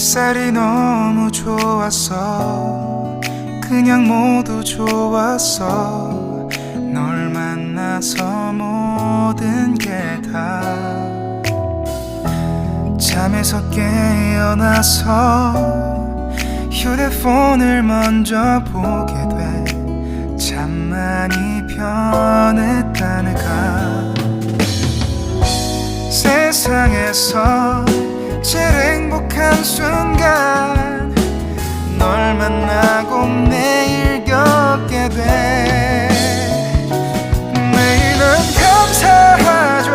햇살이 너무 좋았어. 그냥 모두 좋았어. 널 만나서 모든 게 다 잠에서 깨어나서 휴대폰을 먼저 보게 돼. 참 많이 변했다는가. 세상에서 제일 행복한 순간 널 만나고 매일 겪게 돼. 매일은 감사하죠.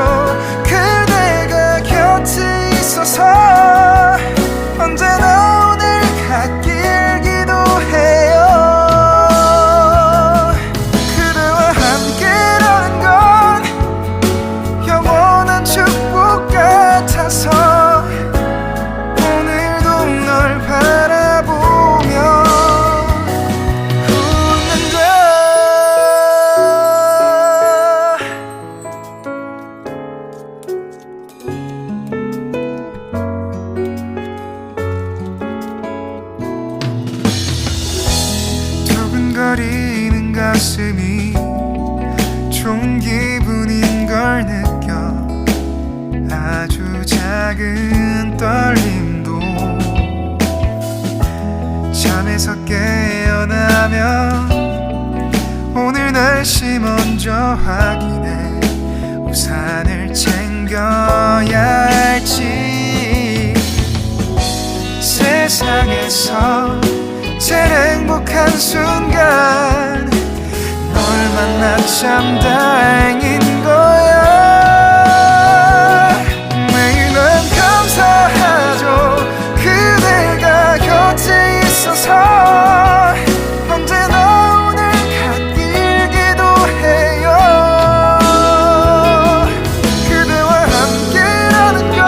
그대가 곁에 있어서 언제나 오늘 갓길 기도해요. 그대와 함께라는 건 영원한 축복 같아서 오늘도 널 바라보며 웃는다. 두근거리는 가슴이 좋은 기분인 걸 느껴. 아주 작은 떨림도 잠에서 깨어나면 오늘 날씨 먼저 확인해. 우산을 챙겨야 할지. 세상에서 제일 행복한 순간 널 만나 참 다행인 거야. 매일 난 감사하죠. 그대가 곁에 있어서 언제나 오늘 갓길 기도해요. 그대와 함께라는 건.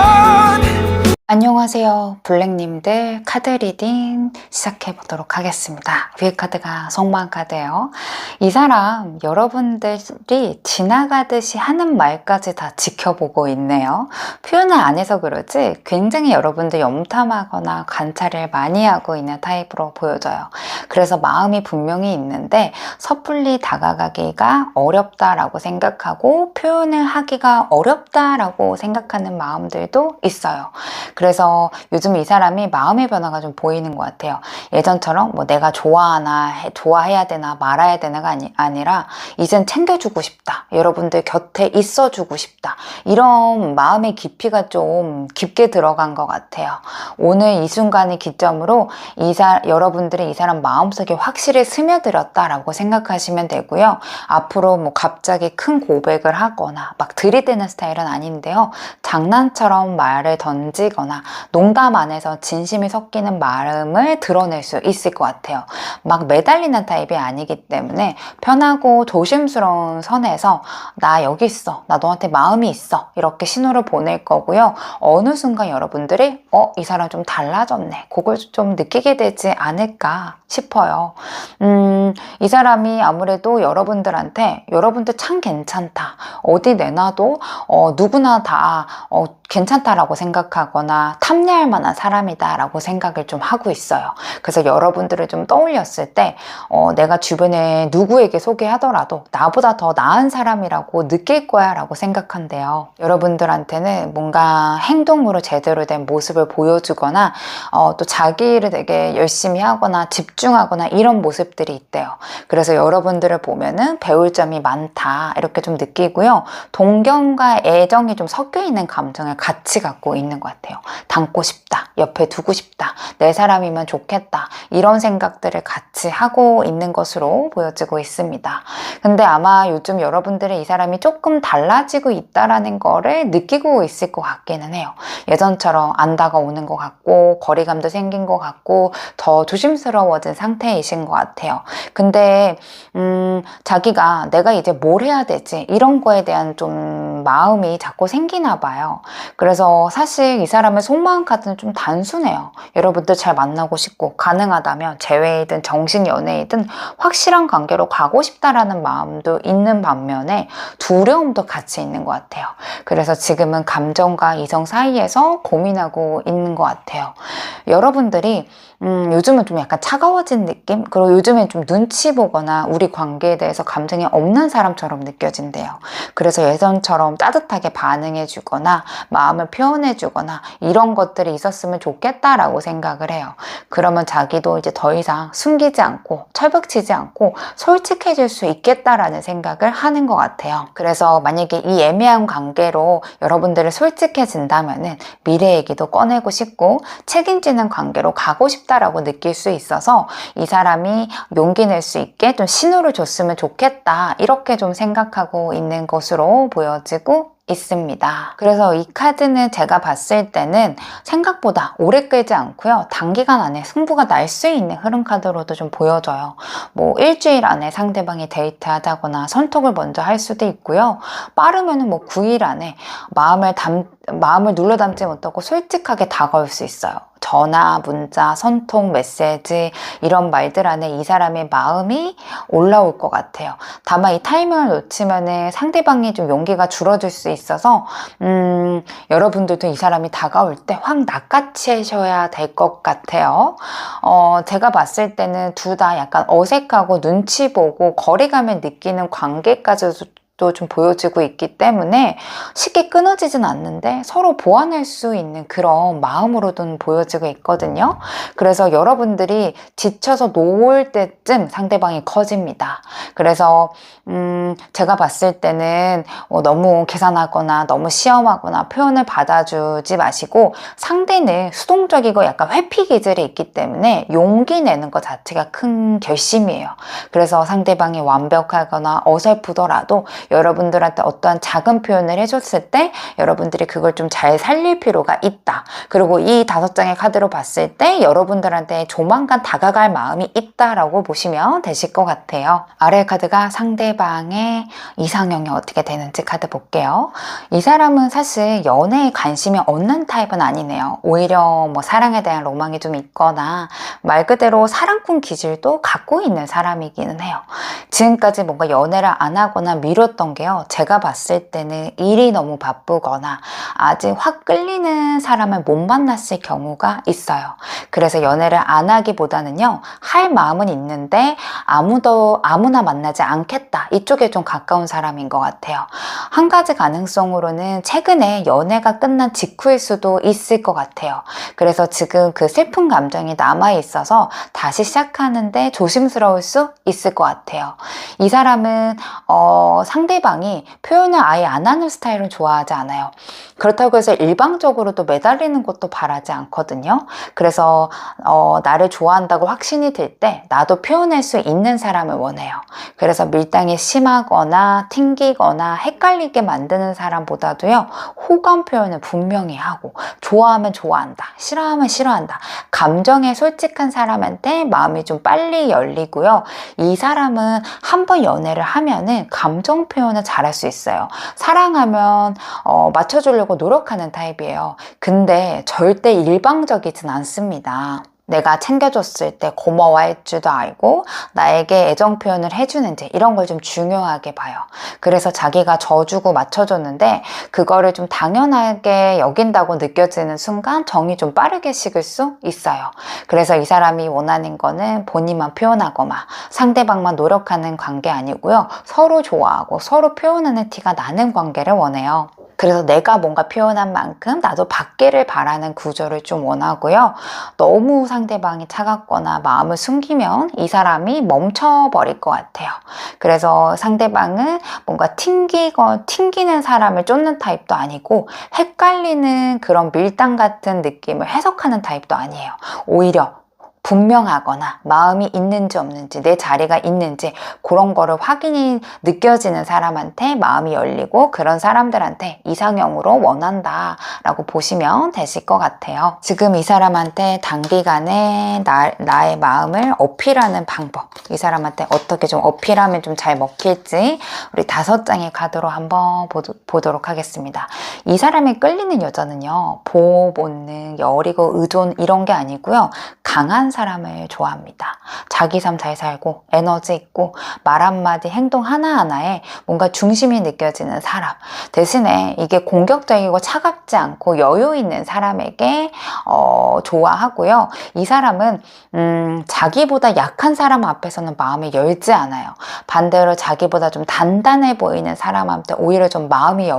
안녕하세요. 블랙님들 카드 리딩 시작해 보도록 하겠습니다. 위에 카드가 성만 카드예요. 이 사람 여러분들이 지나가듯이 하는 말까지 다 지켜보고 있네요. 표현을 안 해서 그러지 굉장히 여러분들 염탐하거나 관찰을 많이 하고 있는 타입으로 보여져요. 그래서 마음이 분명히 있는데 섣불리 다가가기가 어렵다라고 생각하고 표현을 하기가 어렵다라고 생각하는 마음들도 있어요. 그래서 요즘 이 사람이 마음의 변화가 좀 보이는 것 같아요. 예전처럼 뭐 내가 좋아해야 되나 말아야 되나가 아니라 이젠 챙겨주고 싶다. 여러분들 곁에 있어주고 싶다. 이런 마음의 깊이가 좀 깊게 들어간 것 같아요. 오늘 이 순간을 기점으로 여러분들이 이 사람 마음속에 확실히 스며들었다라고 생각하시면 되고요. 앞으로 뭐 갑자기 큰 고백을 하거나 막 들이대는 스타일은 아닌데요. 장난처럼 말을 던지거나 농담 안에서 진심이 섞이는 마음을 드러낼 수 있을 것 같아요. 막 매달리는 타입이 아니기 때문에 편하고 조심스러운 선에서 나 여기 있어. 나 너한테 마음이 있어. 이렇게 신호를 보낼 거고요. 어느 순간 여러분들이 이 사람 좀 달라졌네. 그걸 좀 느끼게 되지 않을까 싶어요. 이 사람이 아무래도 여러분들한테 여러분들 참 괜찮다. 어디 내놔도 누구나 다 괜찮다라고 생각하거나 탐내할 만한 사람이다 라고 생각을 좀 하고 있어요. 그래서 여러분들을 좀 떠올렸을 때 내가 주변에 누구에게 소개하더라도 나보다 더 나은 사람이라고 느낄 거야 라고 생각한대요. 여러분들한테는 뭔가 행동으로 제대로 된 모습을 보여주거나 또 자기 일을 되게 열심히 하거나 집중하거나 이런 모습들이 있대요. 그래서 여러분들을 보면은 배울 점이 많다 이렇게 좀 느끼고요. 동경과 애정이 좀 섞여 있는 감정을 같이 갖고 있는 것 같아요. 닮고 싶다, 옆에 두고 싶다, 내 사람이면 좋겠다 이런 생각들을 같이 하고 있는 것으로 보여지고 있습니다. 근데 아마 요즘 여러분들의 이 사람이 조금 달라지고 있다라는 거를 느끼고 있을 것 같기는 해요. 예전처럼 안 다가오는 것 같고 거리감도 생긴 것 같고 더 조심스러워진 상태이신 것 같아요. 근데 자기가 내가 이제 뭘 해야 되지 이런 거에 대한 좀 마음이 자꾸 생기나 봐요. 그래서 사실 이 사람의 속마음 카드는 좀 단순해요. 여러분들 잘 만나고 싶고 가능하다면 재회이든 정식 연애이든 확실한 관계로 가고 싶다라는 마음도 있는 반면에 두려움도 같이 있는 것 같아요. 그래서 지금은 감정과 이성 사이에서 고민하고 있는 것 같아요. 여러분들이 요즘은 좀 약간 차가워진 느낌? 그리고 요즘엔 좀 눈치 보거나 우리 관계에 대해서 감정이 없는 사람처럼 느껴진대요. 그래서 예전처럼 따뜻하게 반응해 주거나 마음을 표현해 주거나 이런 것들이 있었으면 좋겠다라고 생각을 해요. 그러면 자기도 이제 더 이상 숨기지 않고 철벽치지 않고 솔직해질 수 있겠다라는 생각을 하는 것 같아요. 그래서 만약에 이 애매한 관계로 여러분들이 솔직해진다면은 미래 얘기도 꺼내고 싶고 책임지는 관계로 가고 싶다라고 느낄 수 있어서 이 사람이 용기 낼 수 있게 좀 신호를 줬으면 좋겠다 이렇게 좀 생각하고 있는 것으로 보여지고 있습니다. 그래서 이 카드는 제가 봤을 때는 생각보다 오래 끌지 않고요. 단기간 안에 승부가 날 수 있는 흐름 카드로도 좀 보여져요. 뭐 일주일 안에 상대방이 데이트하자거나 선톡을 먼저 할 수도 있고요. 빠르면은 뭐 9일 안에 마음을 눌러 담지 못하고 솔직하게 다가올 수 있어요. 전화, 문자, 선톡, 메시지 이런 말들 안에 이 사람의 마음이 올라올 것 같아요. 다만 이 타이밍을 놓치면은 상대방이 좀 용기가 줄어들 수 있어서 여러분들도 이 사람이 다가올 때 확 낚아채셔야 될 것 같아요. 제가 봤을 때는 둘 다 약간 어색하고 눈치 보고 거리감을 느끼는 관계까지도 또 좀 보여지고 있기 때문에 쉽게 끊어지진 않는데 서로 보완할 수 있는 그런 마음으로도 보여지고 있거든요. 그래서 여러분들이 지쳐서 놓을 때쯤 상대방이 커집니다. 그래서 제가 봤을 때는 너무 계산하거나 너무 시험하거나 표현을 받아주지 마시고 상대는 수동적이고 약간 회피 기질이 있기 때문에 용기 내는 것 자체가 큰 결심이에요. 그래서 상대방이 완벽하거나 어설프더라도 여러분들한테 어떠한 작은 표현을 해줬을 때 여러분들이 그걸 좀 잘 살릴 필요가 있다. 그리고 이 5장의 카드로 봤을 때 여러분들한테 조만간 다가갈 마음이 있다라고 보시면 되실 것 같아요. 아래 카드가 상대방의 이상형이 어떻게 되는지 카드 볼게요. 이 사람은 사실 연애에 관심이 없는 타입은 아니네요. 오히려 뭐 사랑에 대한 로망이 좀 있거나 말 그대로 사랑꾼 기질도 갖고 있는 사람이기는 해요. 지금까지 뭔가 연애를 안 하거나 미뤘던 게요. 제가 봤을 때는 일이 너무 바쁘거나 아직 확 끌리는 사람을 못 만났을 경우가 있어요. 그래서 연애를 안 하기보다는요. 할 마음은 있는데 아무나 만나지 않겠다. 이쪽에 좀 가까운 사람인 것 같아요. 한 가지 가능성으로는 최근에 연애가 끝난 직후일 수도 있을 것 같아요. 그래서 지금 그 슬픈 감정이 남아있어서 다시 시작하는데 조심스러울 수 있을 것 같아요. 이 사람은 상대방이 표현을 아예 안 하는 스타일은 좋아하지 않아요. 그렇다고 해서 일방적으로 또 매달리는 것도 바라지 않거든요. 그래서 나를 좋아한다고 확신이 들 때 나도 표현할 수 있는 사람을 원해요. 그래서 밀당이 심하거나 튕기거나 헷갈리게 만드는 사람보다도요. 호감 표현을 분명히 하고 좋아하면 좋아한다, 싫어하면 싫어한다. 감정에 솔직한 사람한테 마음이 좀 빨리 열리고요. 이 사람은 한번 연애를 하면은 감정 표현을 잘할 수 있어요. 사랑하면 맞춰주려고 노력하는 타입이에요. 근데 절대 일방적이진 않습니다. 내가 챙겨줬을 때 고마워할 줄도 알고 나에게 애정 표현을 해주는지 이런 걸 좀 중요하게 봐요. 그래서 자기가 져주고 맞춰줬는데 그거를 좀 당연하게 여긴다고 느껴지는 순간 정이 좀 빠르게 식을 수 있어요. 그래서 이 사람이 원하는 거는 본인만 표현하거나 상대방만 노력하는 관계 아니고요. 서로 좋아하고 서로 표현하는 티가 나는 관계를 원해요. 그래서 내가 뭔가 표현한 만큼 나도 받기를 바라는 구조를 좀 원하고요. 너무 상대방이 차갑거나 마음을 숨기면 이 사람이 멈춰버릴 것 같아요. 그래서 상대방은 뭔가 튕기는 사람을 쫓는 타입도 아니고 헷갈리는 그런 밀당 같은 느낌을 해석하는 타입도 아니에요. 오히려 분명하거나 마음이 있는지 없는지 내 자리가 있는지 그런 거를 확인이 느껴지는 사람한테 마음이 열리고 그런 사람들한테 이상형으로 원한다 라고 보시면 되실 것 같아요. 지금 이 사람한테 단기간에 나의 마음을 어필하는 방법, 이 사람한테 어떻게 좀 어필하면 좀 잘 먹힐지 우리 5장의 카드로 한번 보도록 하겠습니다. 이 사람이 끌리는 여자는요, 보호 본능, 여리고 의존 이런 게 아니고요, 강한 사람을 좋아합니다. 자기 삶 잘 살고 에너지 있고 말 한마디 행동 하나하나에 뭔가 중심이 느껴지는 사람. 대신에 이게 공격적이고 차갑지 않고 여유 있는 사람에게 좋아하고요. 이 사람은 자기보다 약한 사람 앞에서는 마음이 열지 않아요. 반대로 자기보다 좀 단단해 보이는 사람한테 오히려 좀 마음이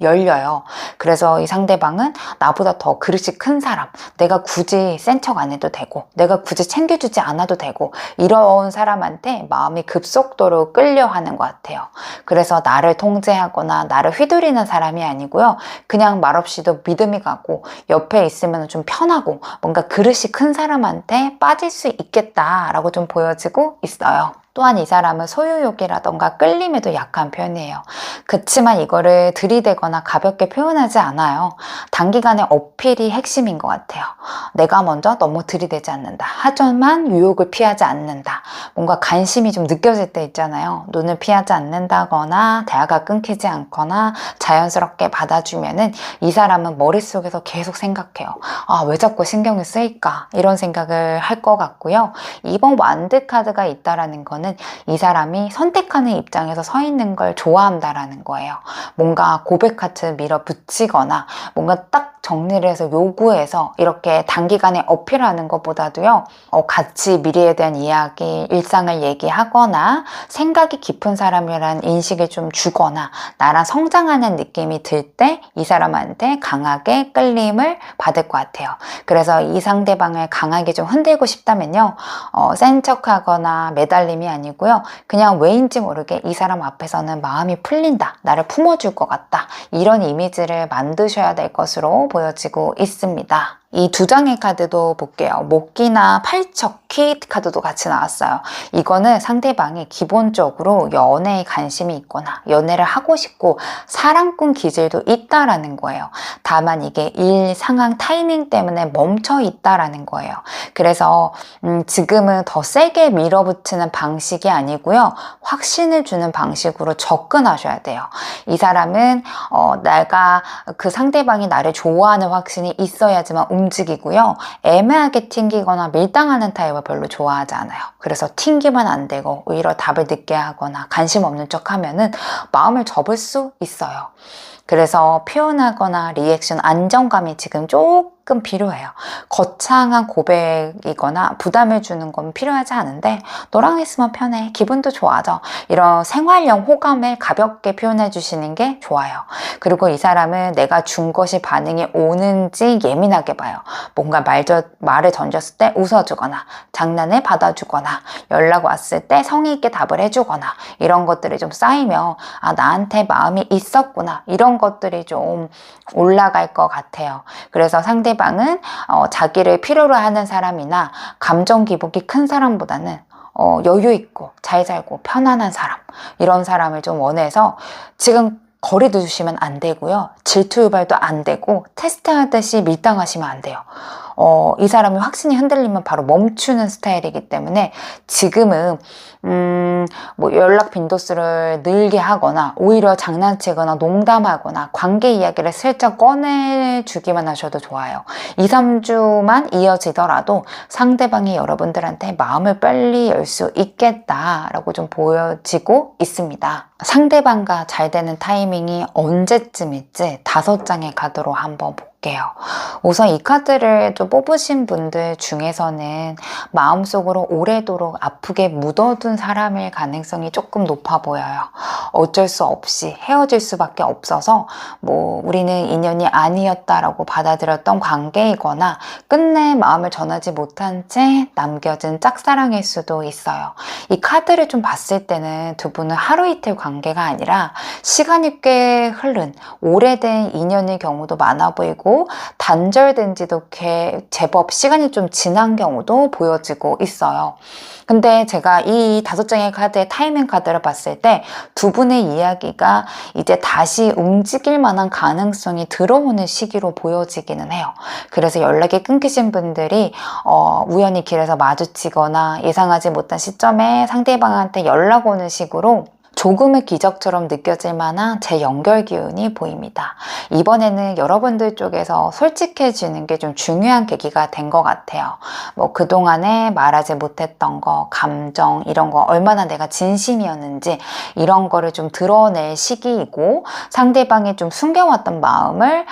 열려요. 그래서 이 상대방은 나보다 더 그릇이 큰 사람, 내가 굳이 센 척 안 해도 되고 내가 굳이 챙겨주지 않아도 되고 이런 사람한테 마음이 급속도로 끌려하는 것 같아요. 그래서 나를 통제하거나 나를 휘두르는 사람이 아니고요. 그냥 말없이도 믿음이 가고 옆에 있으면 좀 편하고 뭔가 그릇이 큰 사람한테 빠질 수 있겠다라고 좀 보여지고 있어요. 또한 이 사람은 소유욕이라던가 끌림에도 약한 편이에요. 그치만 이거를 들이대거나 가볍게 표현하지 않아요. 단기간에 어필이 핵심인 것 같아요. 내가 먼저 너무 들이대지 않는다. 하지만 유혹을 피하지 않는다. 뭔가 관심이 좀 느껴질 때 있잖아요. 눈을 피하지 않는다거나 대화가 끊기지 않거나 자연스럽게 받아주면은 이 사람은 머릿속에서 계속 생각해요. 아, 왜 자꾸 신경을 쓰일까? 이런 생각을 할 것 같고요. 이번 완드 카드가 있다라는 거는 이 사람이 선택하는 입장에서 서 있는 걸 좋아한다라는 거예요. 뭔가 고백 카드 밀어붙이거나 뭔가 딱 정리를 해서 요구해서 이렇게 단기간에 어필하는 것보다도요, 같이 미래에 대한 이야기, 일상을 얘기하거나 생각이 깊은 사람이라는 인식을 좀 주거나 나랑 성장하는 느낌이 들 때 이 사람한테 강하게 끌림을 받을 것 같아요. 그래서 이 상대방을 강하게 좀 흔들고 싶다면요, 센 척하거나 매달림이 아니고요, 그냥 왜인지 모르게 이 사람 앞에서는 마음이 풀린다, 나를 품어줄 것 같다, 이런 이미지를 만드셔야 될 것으로 보여지고 있습니다. 이 두 장의 카드도 볼게요. 목기나 팔척키 카드도 같이 나왔어요. 이거는 상대방이 기본적으로 연애에 관심이 있거나 연애를 하고 싶고 사랑꾼 기질도 있다라는 거예요. 다만 이게 일, 상황, 타이밍 때문에 멈춰 있다라는 거예요. 그래서 지금은 더 세게 밀어붙이는 방식이 아니고요, 확신을 주는 방식으로 접근하셔야 돼요. 이 사람은 내가 그 상대방이 나를 좋아하는 확신이 있어야지만 움직이고요. 애매하게 튕기거나 밀당하는 타입을 별로 좋아하지 않아요. 그래서 튕기면 안 되고 오히려 답을 늦게 하거나 관심 없는 척 하면은 마음을 접을 수 있어요. 그래서 표현하거나 리액션 안정감이 지금 조금 필요해요. 거창한 고백이거나 부담을 주는 건 필요하지 않은데 너랑 있으면 편해, 기분도 좋아져, 이런 생활형 호감을 가볍게 표현해 주시는 게 좋아요. 그리고 이 사람은 내가 준 것이 반응이 오는지 예민하게 봐요. 뭔가 말을 던졌을 때 웃어주거나 장난을 받아주거나 연락 왔을 때 성의 있게 답을 해주거나 이런 것들이 좀 쌓이면 아, 나한테 마음이 있었구나, 이런 것들이 좀 올라갈 것 같아요. 그래서 상대방은 자기를 필요로 하는 사람이나 감정 기복이 큰 사람보다는 여유 있고 잘 살고 편안한 사람, 이런 사람을 좀 원해서 지금 거리 두시면 안 되고요. 질투 유발도 안 되고 테스트하듯이 밀당하시면 안 돼요. 이 사람이 확신이 흔들리면 바로 멈추는 스타일이기 때문에 지금은 뭐 연락 빈도수를 늘게 하거나 오히려 장난치거나 농담하거나 관계 이야기를 슬쩍 꺼내주기만 하셔도 좋아요. 2, 3주만 이어지더라도 상대방이 여러분들한테 마음을 빨리 열 수 있겠다라고 좀 보여지고 있습니다. 상대방과 잘 되는 타이밍이 언제쯤일지 5장의 카드로 한번 볼게요. 우선 이 카드를 또 뽑으신 분들 중에서는 마음속으로 오래도록 아프게 묻어둔 사람일 가능성이 조금 높아 보여요. 어쩔 수 없이 헤어질 수밖에 없어서 뭐 우리는 인연이 아니었다라고 받아들였던 관계이거나 끝내 마음을 전하지 못한 채 남겨진 짝사랑일 수도 있어요. 이 카드를 좀 봤을 때는 두 분은 하루 이틀 관계가 아니라 시간이 꽤 흐른 오래된 인연의 경우도 많아 보이고 단절된 지도 제법 시간이 좀 지난 경우도 보여지고 있어요. 근데 제가 이 5장의 카드의 타이밍 카드를 봤을 때 두 분의 이야기가 이제 다시 움직일 만한 가능성이 들어오는 시기로 보여지기는 해요. 그래서 연락이 끊기신 분들이 우연히 길에서 마주치거나 예상하지 못한 시점에 상대방한테 연락 오는 식으로 조금의 기적처럼 느껴질 만한 재연결 기운이 보입니다. 이번에는 여러분들 쪽에서 솔직해지는 게 좀 중요한 계기가 된 것 같아요. 뭐 그동안에 말하지 못했던 거, 감정 이런 거 얼마나 내가 진심이었는지 이런 거를 좀 드러낼 시기이고, 상대방이 좀 숨겨왔던 마음을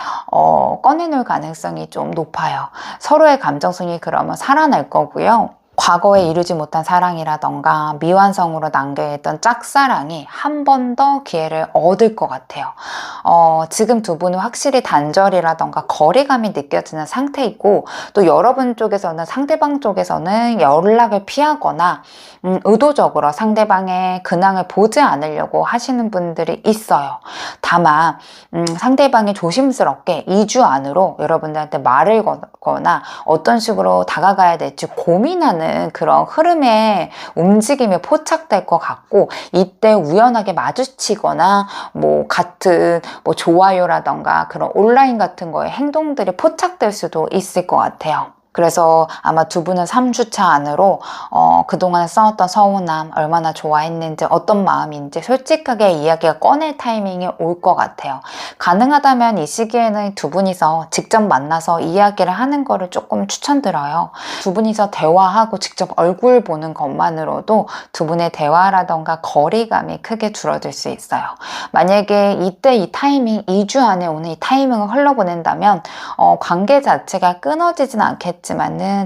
꺼내놓을 가능성이 좀 높아요. 서로의 감정성이 그러면 살아날 거고요. 과거에 이루지 못한 사랑이라던가 미완성으로 남겨있던 짝사랑이 한 번 더 기회를 얻을 것 같아요. 지금 두 분은 확실히 단절이라던가 거리감이 느껴지는 상태이고, 또 여러분 쪽에서는 상대방 쪽에서는 연락을 피하거나 의도적으로 상대방의 근황을 보지 않으려고 하시는 분들이 있어요. 다만 상대방이 조심스럽게 2주 안으로 여러분들한테 말을 거나 어떤 식으로 다가가야 될지 고민하는 그런 흐름의 움직임에 포착될 것 같고, 이때 우연하게 마주치거나 뭐 같은 뭐 좋아요라던가 그런 온라인 같은 거에 행동들이 포착될 수도 있을 것 같아요. 그래서 아마 두 분은 3주차 안으로 그동안 싸웠던 서운함, 얼마나 좋아했는지, 어떤 마음인지 솔직하게 이야기가 꺼낼 타이밍이 올 것 같아요. 가능하다면 이 시기에는 두 분이서 직접 만나서 이야기를 하는 거를 조금 추천드려요. 두 분이서 대화하고 직접 얼굴 보는 것만으로도 두 분의 대화라던가 거리감이 크게 줄어들 수 있어요. 만약에 이때 이 타이밍, 2주 안에 오는 이 타이밍을 흘러보낸다면 관계 자체가 끊어지진 않겠지만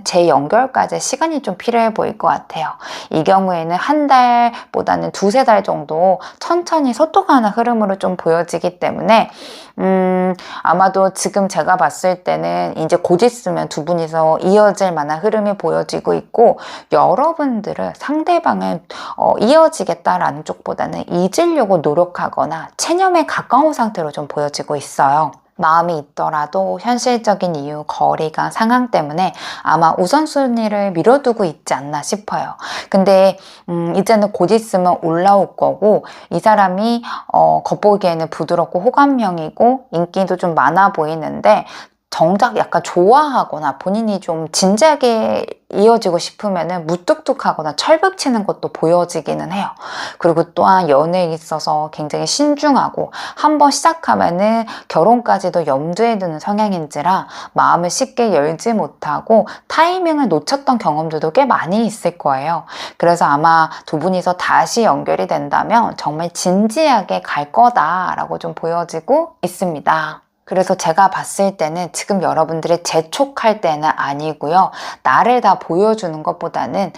재연결까지 시간이 좀 필요해 보일 것 같아요. 이 경우에는 한 달보다는 2~3달 정도 천천히 소통하는 흐름으로 좀 보여지기 때문에 아마도 지금 제가 봤을 때는 이제 곧 있으면 두 분이서 이어질 만한 흐름이 보여지고 있고, 여러분들은 상대방을 이어지겠다라는 쪽보다는 잊으려고 노력하거나 체념에 가까운 상태로 좀 보여지고 있어요. 마음이 있더라도 현실적인 이유, 거리가, 상황 때문에 아마 우선순위를 미뤄두고 있지 않나 싶어요. 근데 이제는 곧 있으면 올라올 거고, 이 사람이 겉보기에는 부드럽고 호감형이고 인기도 좀 많아 보이는데, 정작 약간 좋아하거나 본인이 좀 진지하게 이어지고 싶으면은 무뚝뚝하거나 철벽치는 것도 보여지기는 해요. 그리고 또한 연애에 있어서 굉장히 신중하고 한번 시작하면은 결혼까지도 염두에 두는 성향인지라 마음을 쉽게 열지 못하고 타이밍을 놓쳤던 경험들도 꽤 많이 있을 거예요. 그래서 아마 두 분이서 다시 연결이 된다면 정말 진지하게 갈 거다라고 좀 보여지고 있습니다. 그래서 제가 봤을 때는 지금 여러분들이 재촉할 때는 아니고요. 나를 다 보여주는 것보다는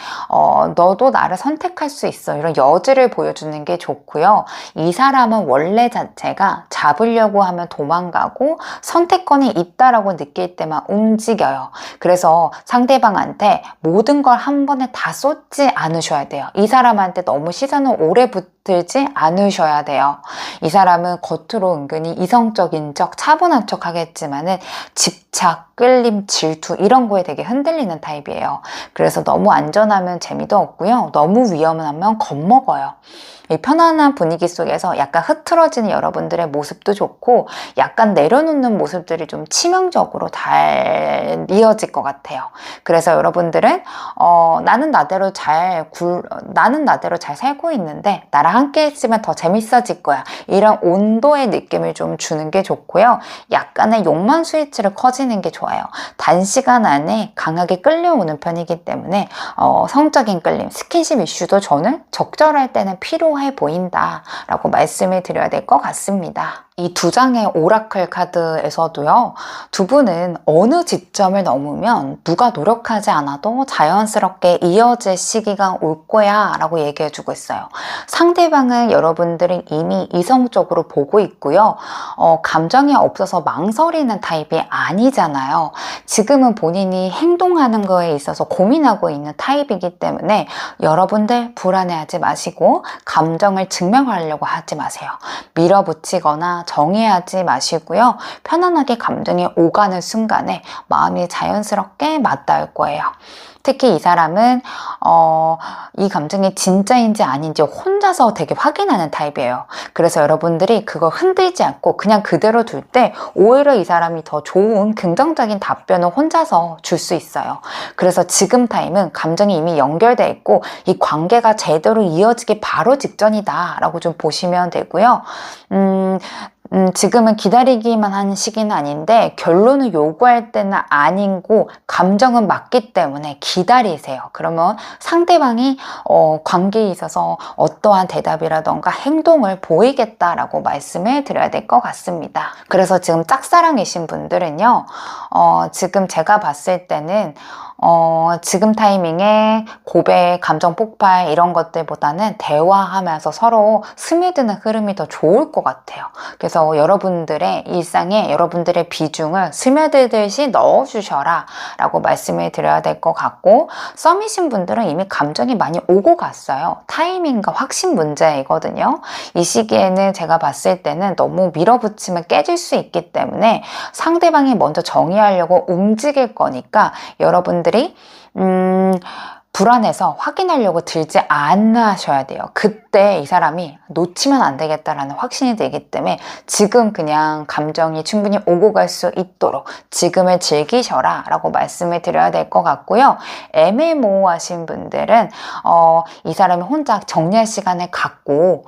너도 나를 선택할 수 있어, 이런 여지를 보여주는 게 좋고요. 이 사람은 원래 자체가 잡으려고 하면 도망가고 선택권이 있다라고 느낄 때만 움직여요. 그래서 상대방한테 모든 걸 한 번에 다 쏟지 않으셔야 돼요. 이 사람한테 너무 시선을 오래 붙들지 않으셔야 돼요. 이 사람은 겉으로 은근히 이성적인 척, 차분한 척 하겠지만은 집착, 끌림, 질투 이런 거에 되게 흔들리는 타입이에요. 그래서 너무 안전하면 재미도 없고요. 너무 위험하면 겁먹어요. 이 편안한 분위기 속에서 약간 흐트러지는 여러분들의 모습도 좋고, 약간 내려놓는 모습들이 좀 치명적으로 잘 이어질 것 같아요. 그래서 여러분들은 나는 나대로 잘 살고 있는데 나랑 함께 있으면 더 재밌어질 거야, 이런 온도의 느낌을 좀 주는 게 좋고요. 약간의 욕망 스위치를 커지는 게 좋아요. 단시간 안에 강하게 끌려오는 편이기 때문에 성적인 끌림, 스킨십 이슈도 저는 적절할 때는 필요해 보인다 라고 말씀을 드려야 될 것 같습니다. 이 두 장의 오라클 카드에서도요, 두 분은 어느 지점을 넘으면 누가 노력하지 않아도 자연스럽게 이어질 시기가 올 거야 라고 얘기해 주고 있어요. 상대방은 여러분들은 이미 이성적으로 보고 있고요. 감정이 없어서 망설이는 타입이 아니잖아요. 지금은 본인이 행동하는 거에 있어서 고민하고 있는 타입이기 때문에 여러분들 불안해하지 마시고 감정을 증명하려고 하지 마세요. 밀어붙이거나 정의하지 마시고요. 편안하게 감정이 오가는 순간에 마음이 자연스럽게 맞닿을 거예요. 특히 이 사람은 이 감정이 진짜인지 아닌지 혼자서 되게 확인하는 타입이에요. 그래서 여러분들이 그걸 흔들지 않고 그냥 그대로 둘 때 오히려 이 사람이 더 좋은 긍정적인 답변을 혼자서 줄 수 있어요. 그래서 지금 타임은 감정이 이미 연결돼 있고 이 관계가 제대로 이어지기 바로 직전이다 라고 좀 보시면 되고요. 지금은 기다리기만 하는 시기는 아닌데 결론을 요구할 때는 아니고 감정은 맞기 때문에 기다리세요. 그러면 상대방이 관계에 있어서 어떠한 대답이라던가 행동을 보이겠다라고 말씀을 드려야 될 것 같습니다. 그래서 지금 짝사랑이신 분들은요, 지금 제가 봤을 때는 지금 타이밍에 고백, 감정 폭발 이런 것들보다는 대화하면서 서로 스며드는 흐름이 더 좋을 것 같아요. 그래서 여러분들의 일상에 여러분들의 비중을 스며들듯이 넣어주셔라 라고 말씀을 드려야 될 것 같고, 썸이신 분들은 이미 감정이 많이 오고 갔어요. 타이밍과 확신 문제이거든요. 이 시기에는 제가 봤을 때는 너무 밀어붙이면 깨질 수 있기 때문에 상대방이 먼저 정의하려고 움직일 거니까 여러분들이 불안해서 확인하려고 들지 않으셔야 돼요. 그때 이 사람이 놓치면 안 되겠다라는 확신이 들기 때문에 지금 그냥 감정이 충분히 오고 갈 수 있도록 지금을 즐기셔라 라고 말씀을 드려야 될 것 같고요. 애매모호하신 분들은 이 사람이 혼자 정리할 시간을 갖고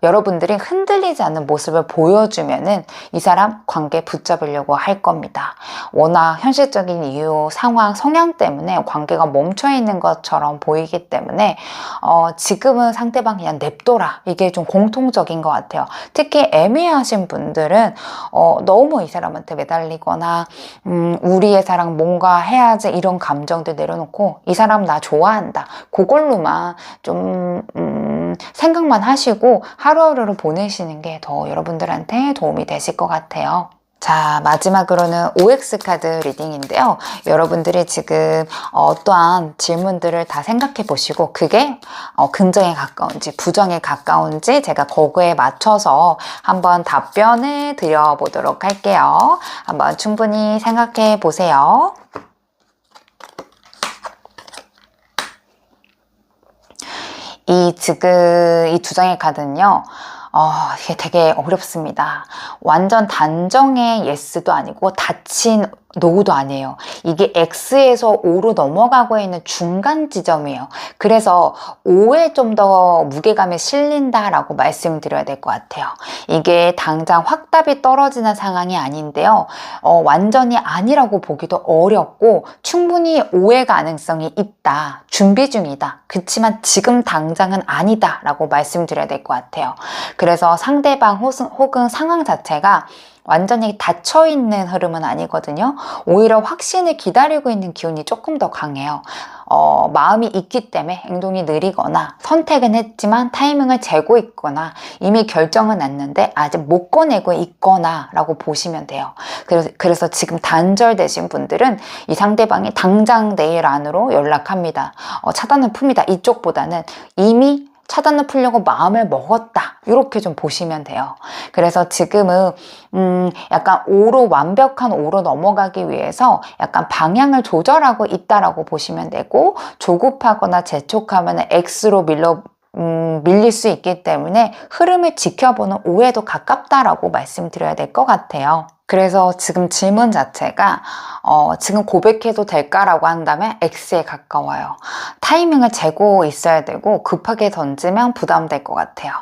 여러분들이 흔들리지 않는 모습을 보여주면은 이 사람 관계 붙잡으려고 할 겁니다. 워낙 현실적인 이유, 상황, 성향 때문에 관계가 멈춰있는 것처럼 보이기 때문에 지금은 상대방 그냥 냅둬라, 이게 좀 공통적인 것 같아요. 특히 애매하신 분들은 너무 이 사람한테 매달리거나 우리의 사랑 뭔가 해야지 이런 감정들 내려놓고 이 사람 나 좋아한다, 그걸로만 좀 생각만 하시고 하루하루를 보내시는 게 더 여러분들한테 도움이 되실 것 같아요. 자, 마지막으로는 OX 카드 리딩인데요. 여러분들이 지금 어떠한 질문들을 다 생각해 보시고 그게 긍정에 가까운지 부정에 가까운지 제가 거기에 맞춰서 한번 답변을 드려보도록 할게요. 한번 충분히 생각해 보세요. 지금 이 두 장의 카드는요, 이게 되게 어렵습니다. 완전 단정의 예스도 아니고 닫힌 노도 아니에요. 이게 X에서 O로 넘어가고 있는 중간 지점이에요. 그래서 O에 좀 더 무게감이 실린다라고 말씀드려야 될 것 같아요. 이게 당장 확답이 떨어지는 상황이 아닌데요. 완전히 아니라고 보기도 어렵고 충분히 O의 가능성이 있다. 준비 중이다. 그렇지만 지금 당장은 아니다 라고 말씀드려야 될 것 같아요. 그래서 상대방 혹은 상황 자체가 완전히 닫혀있는 흐름은 아니거든요. 오히려 확신을 기다리고 있는 기운이 조금 더 강해요. 마음이 있기 때문에 행동이 느리거나 선택은 했지만 타이밍을 재고 있거나 이미 결정은 났는데 아직 못 꺼내고 있거나 라고 보시면 돼요. 그래서 지금 단절되신 분들은 이 상대방이 당장 내일 안으로 연락합니다. 차단을 풉니다. 이쪽보다는 이미 차단을 풀려고 마음을 먹었다, 이렇게 좀 보시면 돼요. 그래서 지금은 약간 O로, 완벽한 O로 넘어가기 위해서 약간 방향을 조절하고 있다라고 보시면 되고, 조급하거나 재촉하면 X로 밀릴 수 있기 때문에 흐름을 지켜보는 O에도 가깝다라고 말씀드려야 될 것 같아요. 그래서 지금 질문 자체가 지금 고백해도 될까라고 한다면 X에 가까워요. 타이밍을 재고 있어야 되고 급하게 던지면 부담될 것 같아요.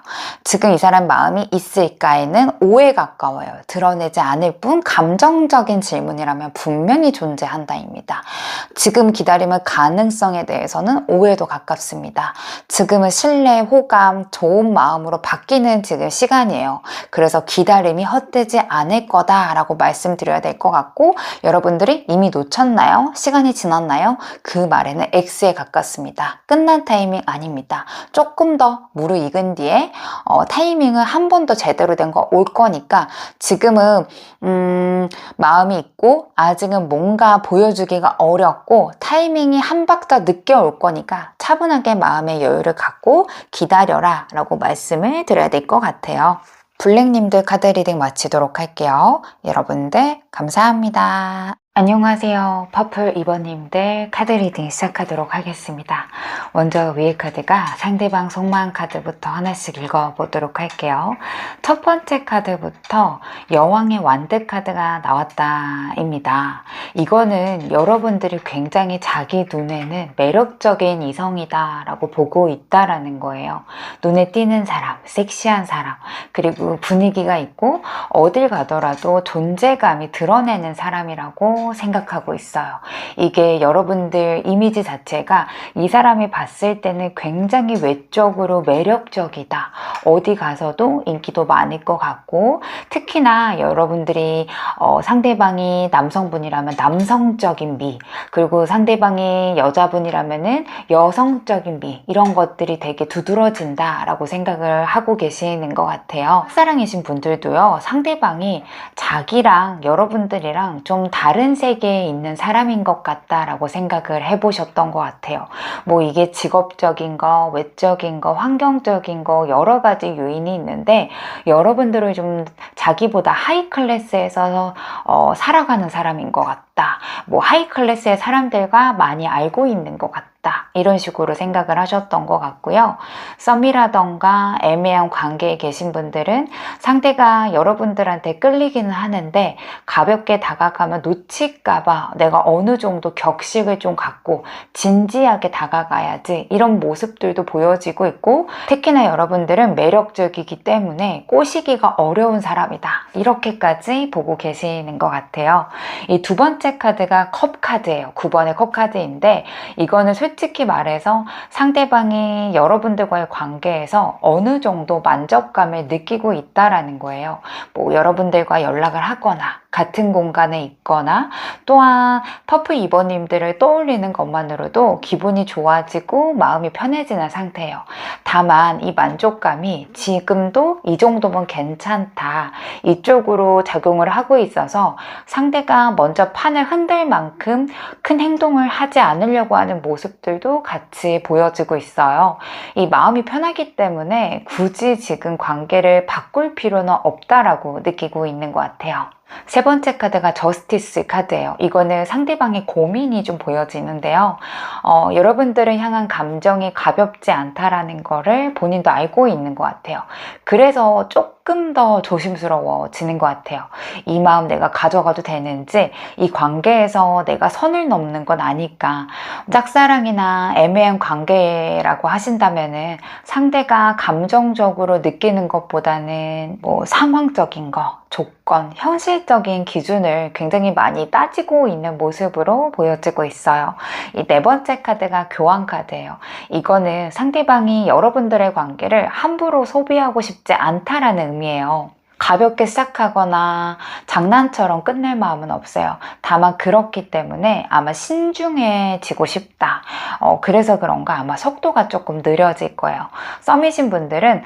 지금 이 사람 마음이 있을까에는 O에 가까워요. 드러내지 않을 뿐 감정적인 질문이라면 분명히 존재한다입니다. 지금 기다림의 가능성에 대해서는 O에도 가깝습니다. 지금은 신뢰, 호감, 좋은 마음으로 바뀌는 지금 시간이에요. 그래서 기다림이 헛되지 않을 거다 라고 말씀드려야 될 것 같고, 여러분들이 이미 놓쳤나요? 시간이 지났나요? 그 말에는 X에 가깝습니다. 끝난 타이밍 아닙니다. 조금 더 무르익은 뒤에 타이밍은 한 번 더 제대로 된 거 올 거니까 지금은 마음이 있고 아직은 뭔가 보여주기가 어렵고 타이밍이 한 박자 늦게 올 거니까 차분하게 마음의 여유를 갖고 기다려라 라고 말씀을 드려야 될 것 같아요. 블랙님들 카드 리딩 마치도록 할게요. 여러분들 감사합니다. 안녕하세요. 퍼플 2번님들 카드 리딩 시작하도록 하겠습니다. 먼저 위에 카드가 상대방 속마음 카드부터 하나씩 읽어보도록 할게요. 첫 번째 카드부터 여왕의 완드 카드가 나왔다입니다. 이거는 여러분들이 굉장히 자기 눈에는 매력적인 이성이다 라고 보고 있다라는 거예요. 눈에 띄는 사람, 섹시한 사람, 그리고 분위기가 있고 어딜 가더라도 존재감이 드러내는 사람이라고 생각하고 있어요. 이게 여러분들 이미지 자체가 이 사람이 봤을 때는 굉장히 외적으로 매력적이다. 어디 가서도 인기도 많을 것 같고, 특히나 여러분들이 상대방이 남성분이라면 남성적인 미, 그리고 상대방이 여자분이라면은 여성적인 미, 이런 것들이 되게 두드러진다라고 생각을 하고 계시는 것 같아요. 짝사랑이신 분들도요, 상대방이 자기랑 여러분들이랑 좀 다른 세계에 있는 사람인 것 같다라고 생각을 해보셨던 것 같아요. 뭐 이게 직업적인 거, 외적인 거, 환경적인 거 여러 가지 요인이 있는데, 여러분들을 좀 자기보다 하이 클래스에서 살아가는 사람인 것 같다. 뭐 하이 클래스의 사람들과 많이 알고 있는 것 같다. 이런 식으로 생각을 하셨던 것 같고요. 썸이라던가 애매한 관계에 계신 분들은 상대가 여러분들한테 끌리기는 하는데 가볍게 다가가면 놓칠까봐 내가 어느 정도 격식을 좀 갖고 진지하게 다가가야지, 이런 모습들도 보여지고 있고, 특히나 여러분들은 매력적이기 때문에 꼬시기가 어려운 사람이다, 이렇게까지 보고 계시는 것 같아요. 이 두 번째 카드가 컵 카드예요. 9번의 컵 카드인데, 이거는 솔직히 말해서 상대방이 여러분들과의 관계에서 어느 정도 만족감을 느끼고 있다라는 거예요. 뭐 여러분들과 연락을 하거나 같은 공간에 있거나, 또한 퍼프 2번님들을 떠올리는 것만으로도 기분이 좋아지고 마음이 편해지는 상태예요. 다만 이 만족감이 지금도 이 정도면 괜찮다, 이쪽으로 작용을 하고 있어서 상대가 먼저 판을 흔들 만큼 큰 행동을 하지 않으려고 하는 모습들도 같이 보여지고 있어요. 이 마음이 편하기 때문에 굳이 지금 관계를 바꿀 필요는 없다라고 느끼고 있는 것 같아요. 세 번째 카드가 저스티스 카드예요. 이거는 상대방의 고민이 좀 보여지는데요. 여러분들을 향한 감정이 가볍지 않다라는 거를 본인도 알고 있는 것 같아요. 그래서 조금 더 조심스러워지는 것 같아요. 이 마음 내가 가져가도 되는지, 이 관계에서 내가 선을 넘는 건 아닐까. 짝사랑이나 애매한 관계라고 하신다면은 상대가 감정적으로 느끼는 것보다는 뭐 상황적인 거, 조건, 현실적인 기준을 굉장히 많이 따지고 있는 모습으로 보여지고 있어요. 이 네 번째 카드가 교환 카드예요. 이거는 상대방이 여러분들의 관계를 함부로 소비하고 싶지 않다라는 의미예요. 가볍게 시작하거나 장난처럼 끝낼 마음은 없어요. 다만 그렇기 때문에 아마 신중해지고 싶다. 그래서 그런가 아마 속도가 조금 느려질 거예요. 썸이신 분들은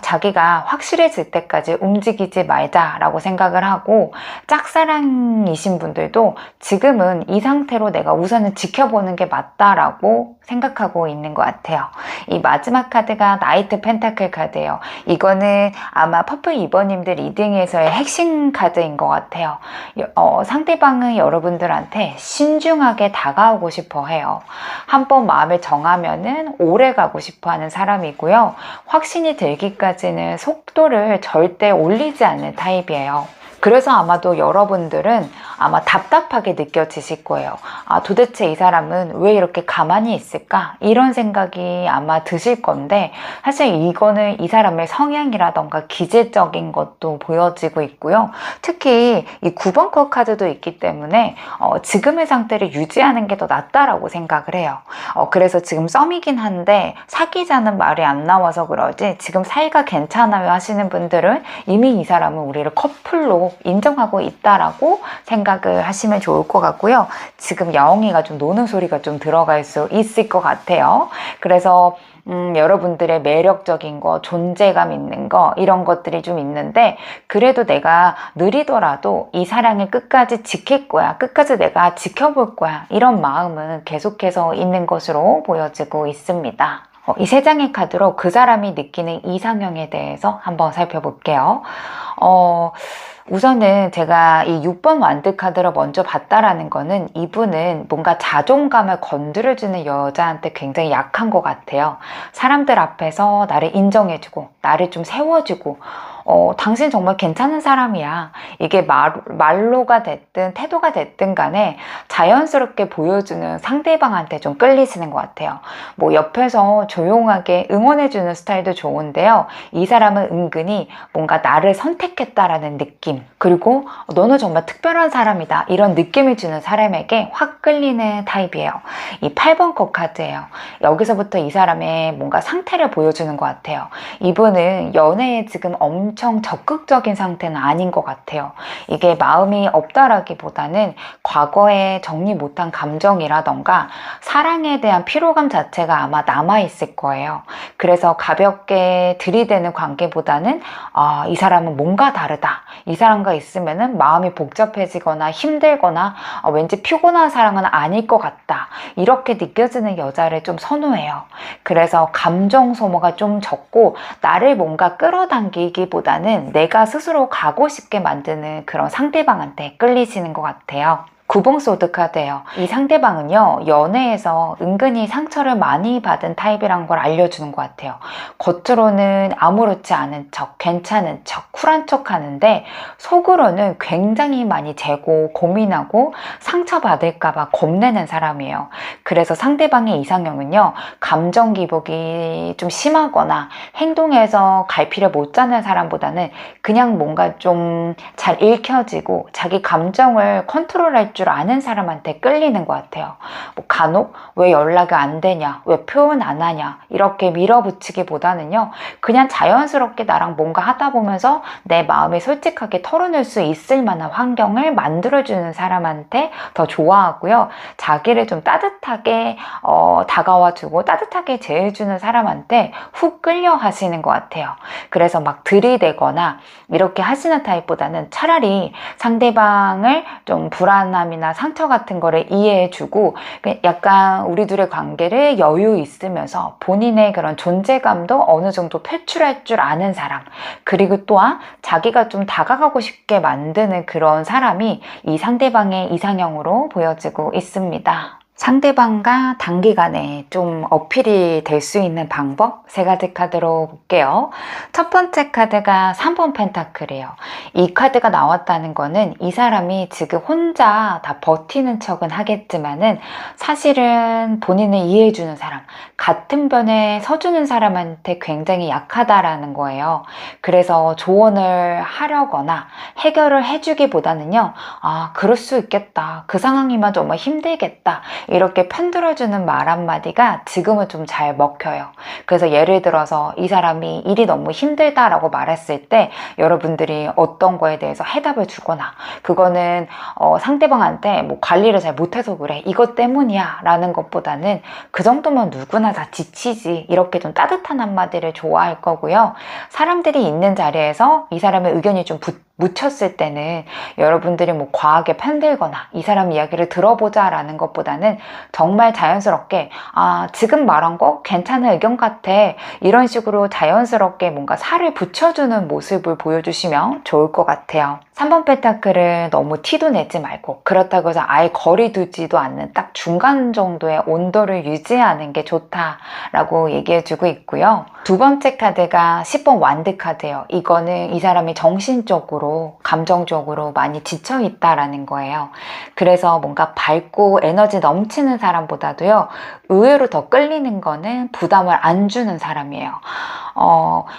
자기가 확실해질 때까지 움직이지 말자라고 생각을 하고, 짝사랑이신 분들도 지금은 이 상태로 내가 우선은 지켜보는 게 맞다라고 생각하고 있는 것 같아요. 이 마지막 카드가 나이트 펜타클 카드예요. 이거는 아마 퍼플 2번님들 리딩에서의 핵심 카드인 것 같아요. 상대방은 여러분들한테 신중하게 다가오고 싶어 해요. 한번 마음을 정하면은 오래 가고 싶어 하는 사람이고요. 확신이 들기까지는 속도를 절대 올리지 않는 타입이에요. 그래서 아마도 여러분들은 아마 답답하게 느껴지실 거예요. 아, 도대체 이 사람은 왜 이렇게 가만히 있을까? 이런 생각이 아마 드실 건데, 사실 이거는 이 사람의 성향이라던가 기질적인 것도 보여지고 있고요. 특히 이 9번 컵 카드도 있기 때문에 지금의 상태를 유지하는 게 더 낫다라고 생각을 해요. 그래서 지금 썸이긴 한데 사귀자는 말이 안 나와서 그러지, 지금 사이가 괜찮아요 하시는 분들은 이미 이 사람은 우리를 커플로 인정하고 있다라고 생각을 하시면 좋을 것 같고요. 지금 야옹이가 좀 노는 소리가 좀 들어갈 수 있을 것 같아요. 그래서 여러분들의 매력적인 거, 존재감 있는 거, 이런 것들이 좀 있는데, 그래도 내가 느리더라도 이 사랑을 끝까지 지킬 거야, 끝까지 내가 지켜볼 거야, 이런 마음은 계속해서 있는 것으로 보여지고 있습니다. 이 세 장의 카드로 그 사람이 느끼는 이상형에 대해서 한번 살펴볼게요. 우선은 제가 이 6번 완드 카드를 먼저 봤다라는 거는 이분은 뭔가 자존감을 건드려주는 여자한테 굉장히 약한 것 같아요. 사람들 앞에서 나를 인정해주고 나를 좀 세워주고 당신 정말 괜찮은 사람이야. 이게 말로가 됐든 태도가 됐든 간에 자연스럽게 보여주는 상대방한테 좀 끌리시는 것 같아요. 뭐 옆에서 조용하게 응원해주는 스타일도 좋은데요. 이 사람은 은근히 뭔가 나를 선택했다라는 느낌, 그리고 너는 정말 특별한 사람이다 이런 느낌을 주는 사람에게 확 끌리는 타입이에요. 이 8번 컵 카드예요. 여기서부터 이 사람의 뭔가 상태를 보여주는 것 같아요. 이분은 연애에 지금 엄청 적극적인 상태는 아닌 것 같아요. 이게 마음이 없다라기보다는 과거에 정리 못한 감정이라던가 사랑에 대한 피로감 자체가 아마 남아있을 거예요. 그래서 가볍게 들이대는 관계보다는 이 사람은 뭔가 다르다. 이 사람과 있으면은 마음이 복잡해지거나 힘들거나 왠지 피곤한 사랑은 아닐 것 같다. 이렇게 느껴지는 여자를 좀 선호해요. 그래서 감정 소모가 좀 적고 나를 뭔가 끌어당기기보다는 내가 스스로 가고 싶게 만드는 그런 상대방한테 끌리시는 것 같아요. 9번 소드 카드예요. 이 상대방은요, 연애에서 은근히 상처를 많이 받은 타입이란 걸 알려주는 것 같아요. 겉으로는 아무렇지 않은 척, 괜찮은 척, 쿨한 척 하는데 속으로는 굉장히 많이 재고 고민하고 상처받을까봐 겁내는 사람이에요. 그래서 상대방의 이상형은요, 감정 기복이 좀 심하거나 행동에서 갈피를 못 잡는 사람보다는 그냥 뭔가 좀 잘 읽혀지고 자기 감정을 컨트롤할 줄 아는 사람한테 끌리는 것 같아요. 뭐 간혹 왜 연락이 안 되냐, 왜 표현 안 하냐 이렇게 밀어붙이기보다는요, 그냥 자연스럽게 나랑 뭔가 하다 보면서 내 마음이 솔직하게 털어낼 수 있을 만한 환경을 만들어주는 사람한테 더 좋아하고요. 자기를 좀 따뜻하게 다가와주고 따뜻하게 대해주는 사람한테 훅 끌려 하시는 것 같아요. 그래서 막 들이대거나 이렇게 하시는 타입보다는 차라리 상대방을 좀 불안함이나 상처 같은 거를 이해해주고 약간 우리 둘의 관계를 여유 있으면서 본인의 그런 존재감도 어느 정도 표출할 줄 아는 사람, 그리고 또한 자기가 좀 다가가고 싶게 만드는 그런 사람이 이 상대방의 이상형으로 보여지고 있습니다. 상대방과 단기간에 좀 어필이 될 수 있는 방법 3가지 카드로 볼게요. 첫 번째 카드가 3번 펜타클이에요. 이 카드가 나왔다는 거는 이 사람이 지금 혼자 다 버티는 척은 하겠지만은 사실은 본인을 이해해주는 사람, 같은 변에 서주는 사람한테 굉장히 약하다라는 거예요. 그래서 조언을 하려거나 해결을 해주기보다는요, 그럴 수 있겠다. 그 상황이면 정말 힘들겠다. 이렇게 편들어주는 말 한마디가 지금은 좀 잘 먹혀요. 그래서 예를 들어서 이 사람이 일이 너무 힘들다라고 말했을 때 여러분들이 어떤 거에 대해서 해답을 주거나 그거는 상대방한테 뭐 관리를 잘 못해서 그래, 이것 때문이야 라는 것보다는 그 정도면 누구나 다 지치지, 이렇게 좀 따뜻한 한마디를 좋아할 거고요. 사람들이 있는 자리에서 이 사람의 의견이 좀 묻혔을 때는 여러분들이 뭐 과하게 편들거나 이 사람 이야기를 들어보자 라는 것보다는 정말 자연스럽게 지금 말한 거 괜찮은 의견 같아, 이런 식으로 자연스럽게 뭔가 살을 붙여주는 모습을 보여주시면 좋을 것 같아요. 3번 펜타클을 너무 티도 내지 말고 그렇다고 해서 아예 거리 두지도 않는 딱 중간 정도의 온도를 유지하는 게 좋다라고 얘기해주고 있고요. 두 번째 카드가 10번 완드 카드예요. 이거는 이 사람이 정신적으로 감정적으로 많이 지쳐있다라는 거예요. 그래서 뭔가 밝고 에너지 넘치는 사람보다도요, 의외로 더 끌리는 거는 부담을 안 주는 사람이에요.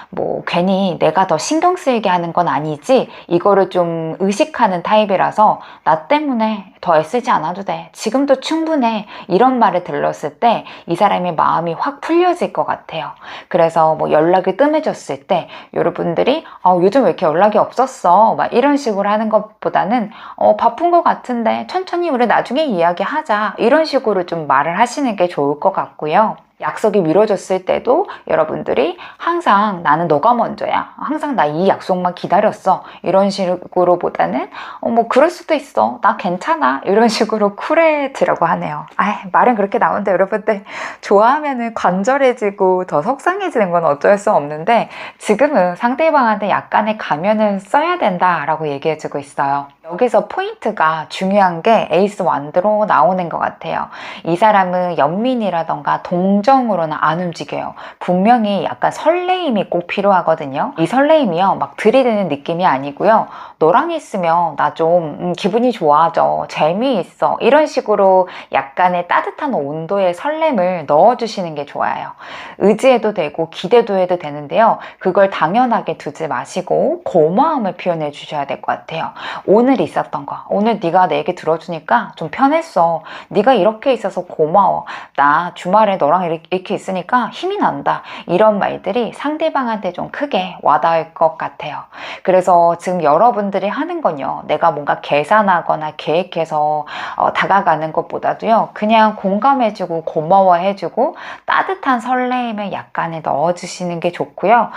뭐 괜히 내가 더 신경 쓰이게 하는 건 아니지, 이거를 좀 의식하는 타입이라서 나 때문에 더 애쓰지 않아도 돼, 지금도 충분해, 이런 말을 들었을 때 이 사람의 마음이 확 풀려질 것 같아요. 그래서 뭐 연락이 뜸해졌을 때 여러분들이 요즘 왜 이렇게 연락이 없었어 막 이런 식으로 하는 것보다는 바쁜 것 같은데 천천히 우리 나중에 이야기하자, 이런 식으로 좀 말을 하시는 게 좋을 것 같고요. 약속이 미뤄졌을 때도 여러분들이 항상 나는 너가 먼저야, 항상 나 이 약속만 기다렸어, 이런 식으로 보다는 뭐 그럴 수도 있어, 나 괜찮아, 좋아할까? 이런 식으로 쿨해지려고 하네요. 말은 그렇게 나오는데 여러분들 좋아하면은 관절해지고 더 속상해지는 건 어쩔 수 없는데 지금은 상대방한테 약간의 가면을 써야 된다라고 얘기해주고 있어요. 여기서 포인트가 중요한 게 에이스 완드로 나오는 것 같아요. 이 사람은 연민이라던가 동정으로는 안 움직여요. 분명히 약간 설레임이 꼭 필요하거든요. 이 설레임이요, 막 들이대는 느낌이 아니고요. 너랑 있으면 나 좀 기분이 좋아져, 재미있어, 이런 식으로 약간의 따뜻한 온도의 설렘을 넣어주시는 게 좋아요. 의지해도 되고 기대도 해도 되는데요. 그걸 당연하게 두지 마시고 고마움을 표현해 주셔야 될 것 같아요. 오늘 있었던 거, 오늘 네가 내 얘기 들어주니까 좀 편했어, 네가 이렇게 있어서 고마워, 나 주말에 너랑 이렇게 있으니까 힘이 난다, 이런 말들이 상대방한테 좀 크게 와닿을 것 같아요. 그래서 지금 여러분들이 하는 건요, 내가 뭔가 계산하거나 계획해서 다가가는 것보다도요, 그냥 공감해주고 고마워해주고 따뜻한 설레임을 약간의 넣어주시는 게 좋고요.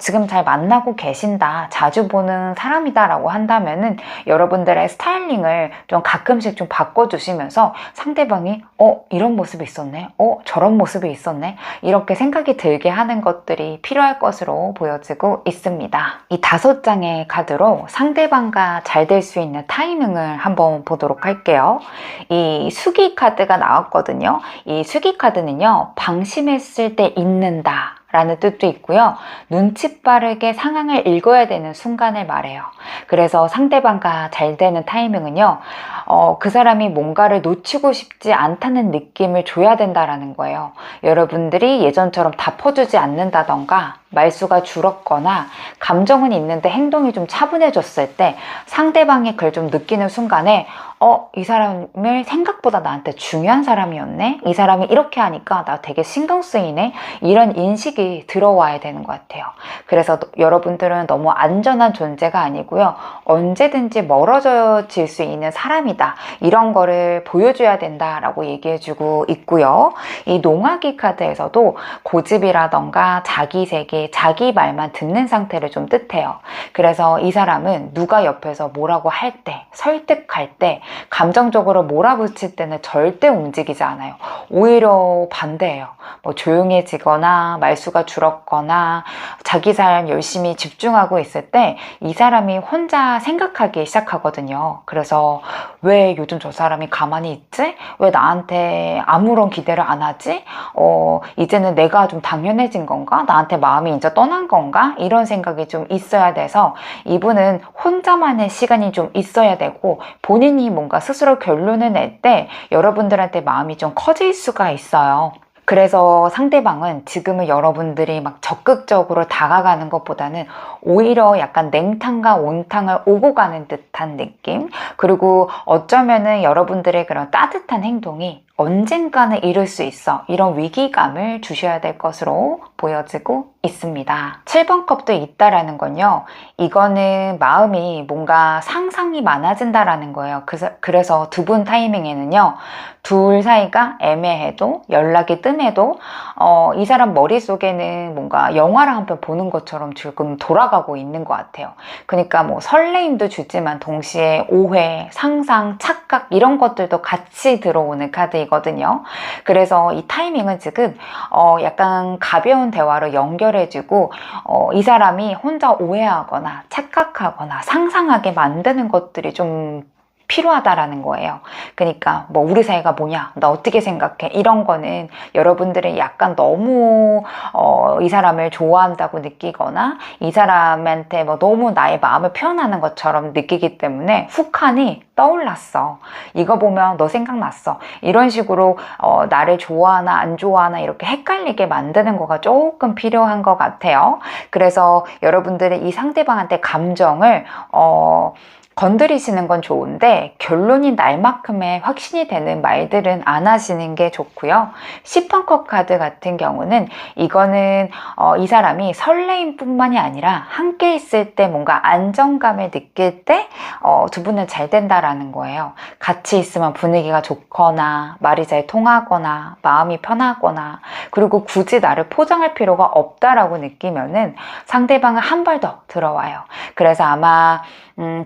지금 잘 만나고 계신다, 자주 보는 사람이다 라고 한다면은 여러분들의 스타일링을 좀 가끔씩 좀 바꿔주시면서 상대방이 이런 모습이 있었네, 저런 모습이 있었네, 이렇게 생각이 들게 하는 것들이 필요할 것으로 보여지고 있습니다. 이 5장의 카드로 상대방과 잘 될 수 있는 타이밍을 한번 보도록 할게요. 이 수기 카드가 나왔거든요. 이 수기 카드는요, 방심했을 때 잊는다 라는 뜻도 있고요. 눈치 빠르게 상황을 읽어야 되는 순간을 말해요. 그래서 상대방과 잘 되는 타이밍은요, 그 사람이 뭔가를 놓치고 싶지 않다는 느낌을 줘야 된다라는 거예요. 여러분들이 예전처럼 다 퍼주지 않는다던가 말수가 줄었거나 감정은 있는데 행동이 좀 차분해졌을 때 상대방이 그걸 좀 느끼는 순간에 이 사람을 생각보다 나한테 중요한 사람이었네, 이 사람이 이렇게 하니까 나 되게 신경 쓰이네, 이런 인식이 들어와야 되는 것 같아요. 그래서 여러분들은 너무 안전한 존재가 아니고요, 언제든지 멀어질 수 있는 사람이다, 이런 거를 보여줘야 된다라고 얘기해주고 있고요. 이 농아기 카드에서도 고집이라던가 자기 세계, 자기 말만 듣는 상태를 좀 뜻해요. 그래서 이 사람은 누가 옆에서 뭐라고 할 때, 설득할 때, 감정적으로 몰아붙일 때는 절대 움직이지 않아요. 오히려 반대예요. 조용해지거나 말수가 줄었거나 자기 삶 열심히 집중하고 있을 때 이 사람이 혼자 생각하기 시작하거든요. 그래서 왜 요즘 저 사람이 가만히 있지? 왜 나한테 아무런 기대를 안 하지? 이제는 내가 좀 당연해진 건가? 나한테 마음이 이제 떠난 건가? 이런 생각이 좀 있어야 돼서 이분은 혼자만의 시간이 좀 있어야 되고 본인이 뭔가 스스로 결론을 낼 때 여러분들한테 마음이 좀 커질 수가 있어요. 그래서 상대방은 지금은 여러분들이 막 적극적으로 다가가는 것보다는 오히려 약간 냉탕과 온탕을 오고 가는 듯한 느낌, 그리고 어쩌면은 여러분들의 그런 따뜻한 행동이 언젠가는 이룰 수 있어, 이런 위기감을 주셔야 될 것으로 보여지고 있습니다. 7번 컵도 있다라는 건요, 이거는 마음이 뭔가 상상이 많아진다라는 거예요. 그래서 두 분 타이밍에는요, 둘 사이가 애매해도 연락이 뜸해도 이 사람 머릿속에는 뭔가 영화를 한 편 보는 것처럼 지금 돌아가고 있는 것 같아요. 그러니까 뭐 설레임도 주지만 동시에 오해, 상상, 착각, 이런 것들도 같이 들어오는 카드이거든요. 그래서 이 타이밍은 지금 약간 가벼운 대화로 연결해주고 이 사람이 혼자 오해하거나 착각하거나 상상하게 만드는 것들이 좀 필요하다라는 거예요. 그러니까 뭐 우리 사이가 뭐냐, 나 어떻게 생각해, 이런 거는 여러분들이 약간 너무 이 사람을 좋아한다고 느끼거나 이 사람한테 뭐 너무 나의 마음을 표현하는 것처럼 느끼기 때문에 훅하니 떠올랐어, 이거 보면 너 생각났어, 이런 식으로 나를 좋아하나 안 좋아하나 이렇게 헷갈리게 만드는 거가 조금 필요한 것 같아요. 그래서 여러분들이 이 상대방한테 감정을 건드리시는 건 좋은데 결론이 날 만큼의 확신이 되는 말들은 안 하시는 게 좋고요. 10번 컵 카드 같은 경우는 이거는 이 사람이 설레임 뿐만이 아니라 함께 있을 때 뭔가 안정감을 느낄 때 두 분은 잘 된다라는 거예요. 같이 있으면 분위기가 좋거나 말이 잘 통하거나 마음이 편하거나, 그리고 굳이 나를 포장할 필요가 없다라고 느끼면은 상대방은 한 발 더 들어와요. 그래서 아마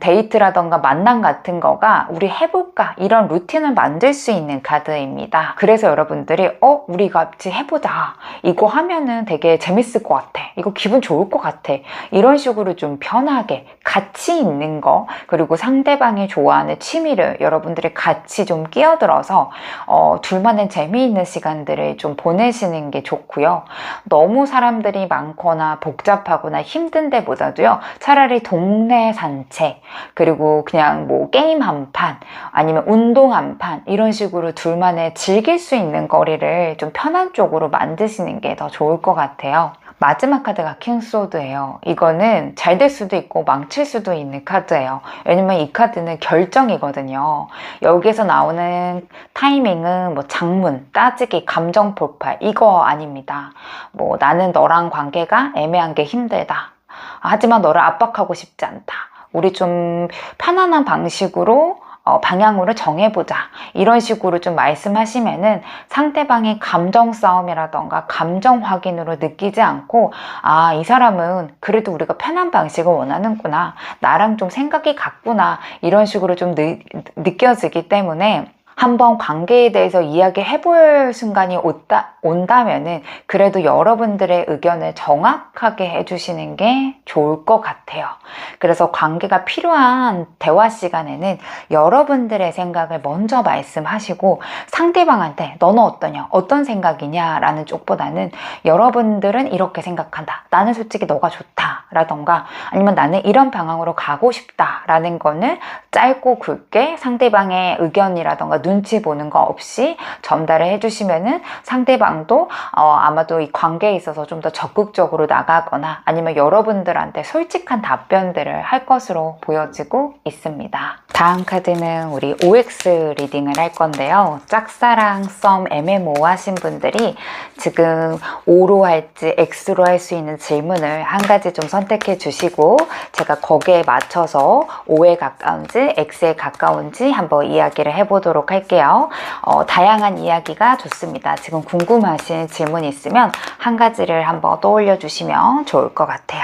데이트 데이트라던가 만남 같은 거가 우리 해볼까 이런 루틴을 만들 수 있는 카드입니다. 그래서 여러분들이 우리 같이 해보자, 이거 하면은 되게 재밌을 것 같아, 이거 기분 좋을 것 같아, 이런 식으로 좀 편하게 같이 있는 거, 그리고 상대방이 좋아하는 취미를 여러분들이 같이 좀 끼어들어서 둘만의 재미있는 시간들을 좀 보내시는 게 좋고요. 너무 사람들이 많거나 복잡하거나 힘든 데보다도요, 차라리 동네 산책, 그리고 그냥 뭐 게임 한 판, 아니면 운동 한 판, 이런 식으로 둘만의 즐길 수 있는 거리를 좀 편한 쪽으로 만드시는 게 더 좋을 것 같아요. 마지막 카드가 킹소드예요. 이거는 잘 될 수도 있고 망칠 수도 있는 카드예요. 왜냐면 이 카드는 결정이거든요. 여기서 나오는 타이밍은 뭐 장문, 따지기, 감정 폭발, 이거 아닙니다. 뭐 나는 너랑 관계가 애매한 게 힘들다, 하지만 너를 압박하고 싶지 않다, 우리 좀 편안한 방식으로 방향으로 정해보자, 이런 식으로 좀 말씀하시면은 상대방의 감정 싸움이라던가 감정 확인으로 느끼지 않고, 아, 이 사람은 그래도 우리가 편한 방식을 원하는구나, 나랑 좀 생각이 같구나, 이런 식으로 좀 느껴지기 때문에 한번 관계에 대해서 이야기해볼 순간이 온다면은 그래도 여러분들의 의견을 정확하게 해주시는 게 좋을 것 같아요. 그래서 관계가 필요한 대화 시간에는 여러분들의 생각을 먼저 말씀하시고, 상대방한테 너는 어떠냐, 어떤 생각이냐 라는 쪽보다는 여러분들은 이렇게 생각한다, 나는 솔직히 너가 좋다 라던가, 아니면 나는 이런 방향으로 가고 싶다 라는 거는 짧고 굵게 상대방의 의견이라던가 눈치 보는 거 없이 전달을 해주시면은 상대방도 아마도 이 관계에 있어서 좀 더 적극적으로 나가거나, 아니면 여러분들한테 솔직한 답변들을 할 것으로 보여지고 있습니다. 다음 카드는 우리 OX 리딩을 할 건데요. 짝사랑, 썸, MMO 하신 분들이 지금 O로 할지 X로 할 수 있는 질문을 한 가지 좀 선택해 주시고, 제가 거기에 맞춰서 O에 가까운지 X에 가까운지 한번 이야기를 해보도록 할게요. 다양한 이야기가 좋습니다. 지금 궁금하신 질문 있으면 한 가지를 한번 떠올려 주시면 좋을 것 같아요.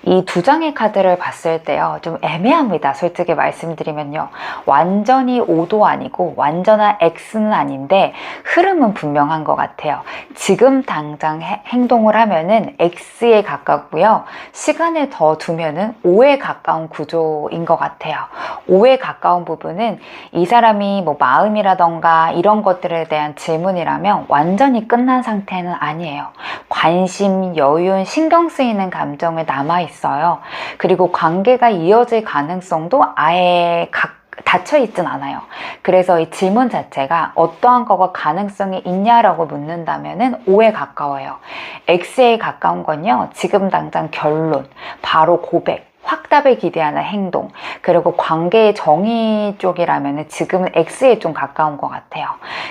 이 두 장의 카드를 봤을 때요, 좀 애매합니다. 솔직히 말씀드리면요, 완전히 O도 아니고 완전한 X는 아닌데 흐름은 분명한 것 같아요. 지금 당장 행동을 하면은 X에 가깝고요, 시간을 더 두면은 O에 가까운 구조인 것 같아요. O에 가까운 부분은 이 사람이 뭐 마음이라던가 이런 것들에 대한 질문이라면 완전히 끝난 상태는 아니에요. 관심, 여윤, 신경 쓰이는 감정을 남아있어요. 그리고 관계가 이어질 가능성도 아예 닫혀 있진 않아요. 그래서 이 질문 자체가 어떠한 거가 가능성이 있냐라고 묻는다면은 O에 가까워요. X에 가까운 건요, 지금 당장 결론, 바로 고백, 확답을 기대하는 행동, 그리고 관계의 정의 쪽이라면 지금은 X에 좀 가까운 것 같아요.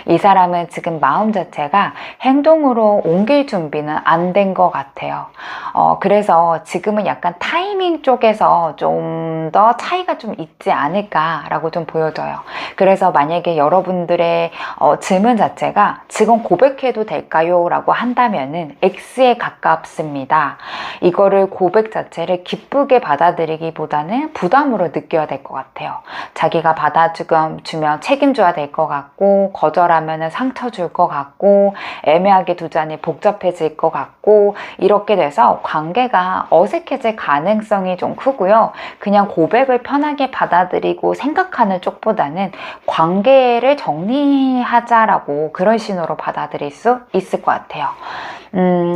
이 사람은 지금 마음 자체가 행동으로 옮길 준비는 안 된 것 같아요. 그래서 지금은 약간 타이밍 쪽에서 좀 더 차이가 좀 있지 않을까라고 좀 보여져요. 그래서 만약에 여러분들의 질문 자체가 지금 고백해도 될까요? 라고 한다면은 X에 가깝습니다. 이거를 고백 자체를 기쁘게 받아들이기보다는 부담으로 느껴야 될 것 같아요. 자기가 받아주면 책임져야 될 것 같고, 거절하면 상처 줄 것 같고, 애매하게 두자니 복잡해질 것 같고, 이렇게 돼서 관계가 어색해질 가능성이 좀 크고요. 그냥 고백을 편하게 받아들이고 생각하는 쪽보다는 관계를 정리하자라고 그런 신호로 받아들일 수 있을 것 같아요.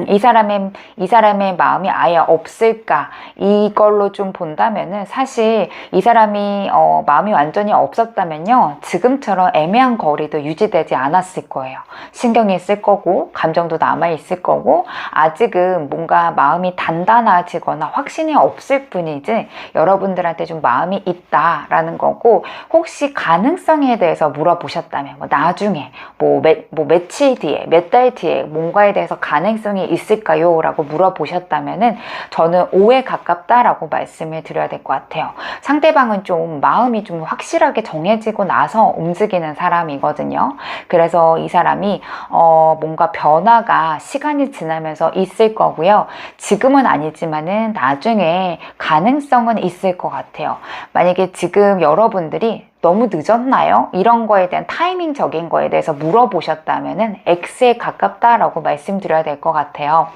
이 사람의 마음이 아예 없을까, 이걸로 좀 본다면은 사실 이 사람이 마음이 완전히 없었다면요, 지금처럼 애매한 거리도 유지되지 않았을 거예요. 신경이 쓸 거고 감정도 남아있을 거고, 아직은 뭔가 마음이 단단해지거나 확신이 없을 뿐이지 여러분들한테 좀 마음이 있다라는 거고, 혹시 가능성에 대해서 물어보셨다면 뭐 나중에 뭐 며칠 뒤에, 몇 달 뒤에 뭔가에 대해서 가능성이 가능성이 있을까요? 라고 물어보셨다면은 저는 5에 가깝다라고 말씀을 드려야 될 것 같아요. 상대방은 좀 마음이 좀 확실하게 정해지고 나서 움직이는 사람이거든요. 그래서 이 사람이 뭔가 변화가 시간이 지나면서 있을 거고요. 지금은 아니지만은 나중에 가능성은 있을 것 같아요. 만약에 지금 여러분들이 너무 늦었나요? 이런 거에 대한 타이밍적인 거에 대해서 물어보셨다면은 X에 가깝다라고 말씀드려야 될 것 같아요.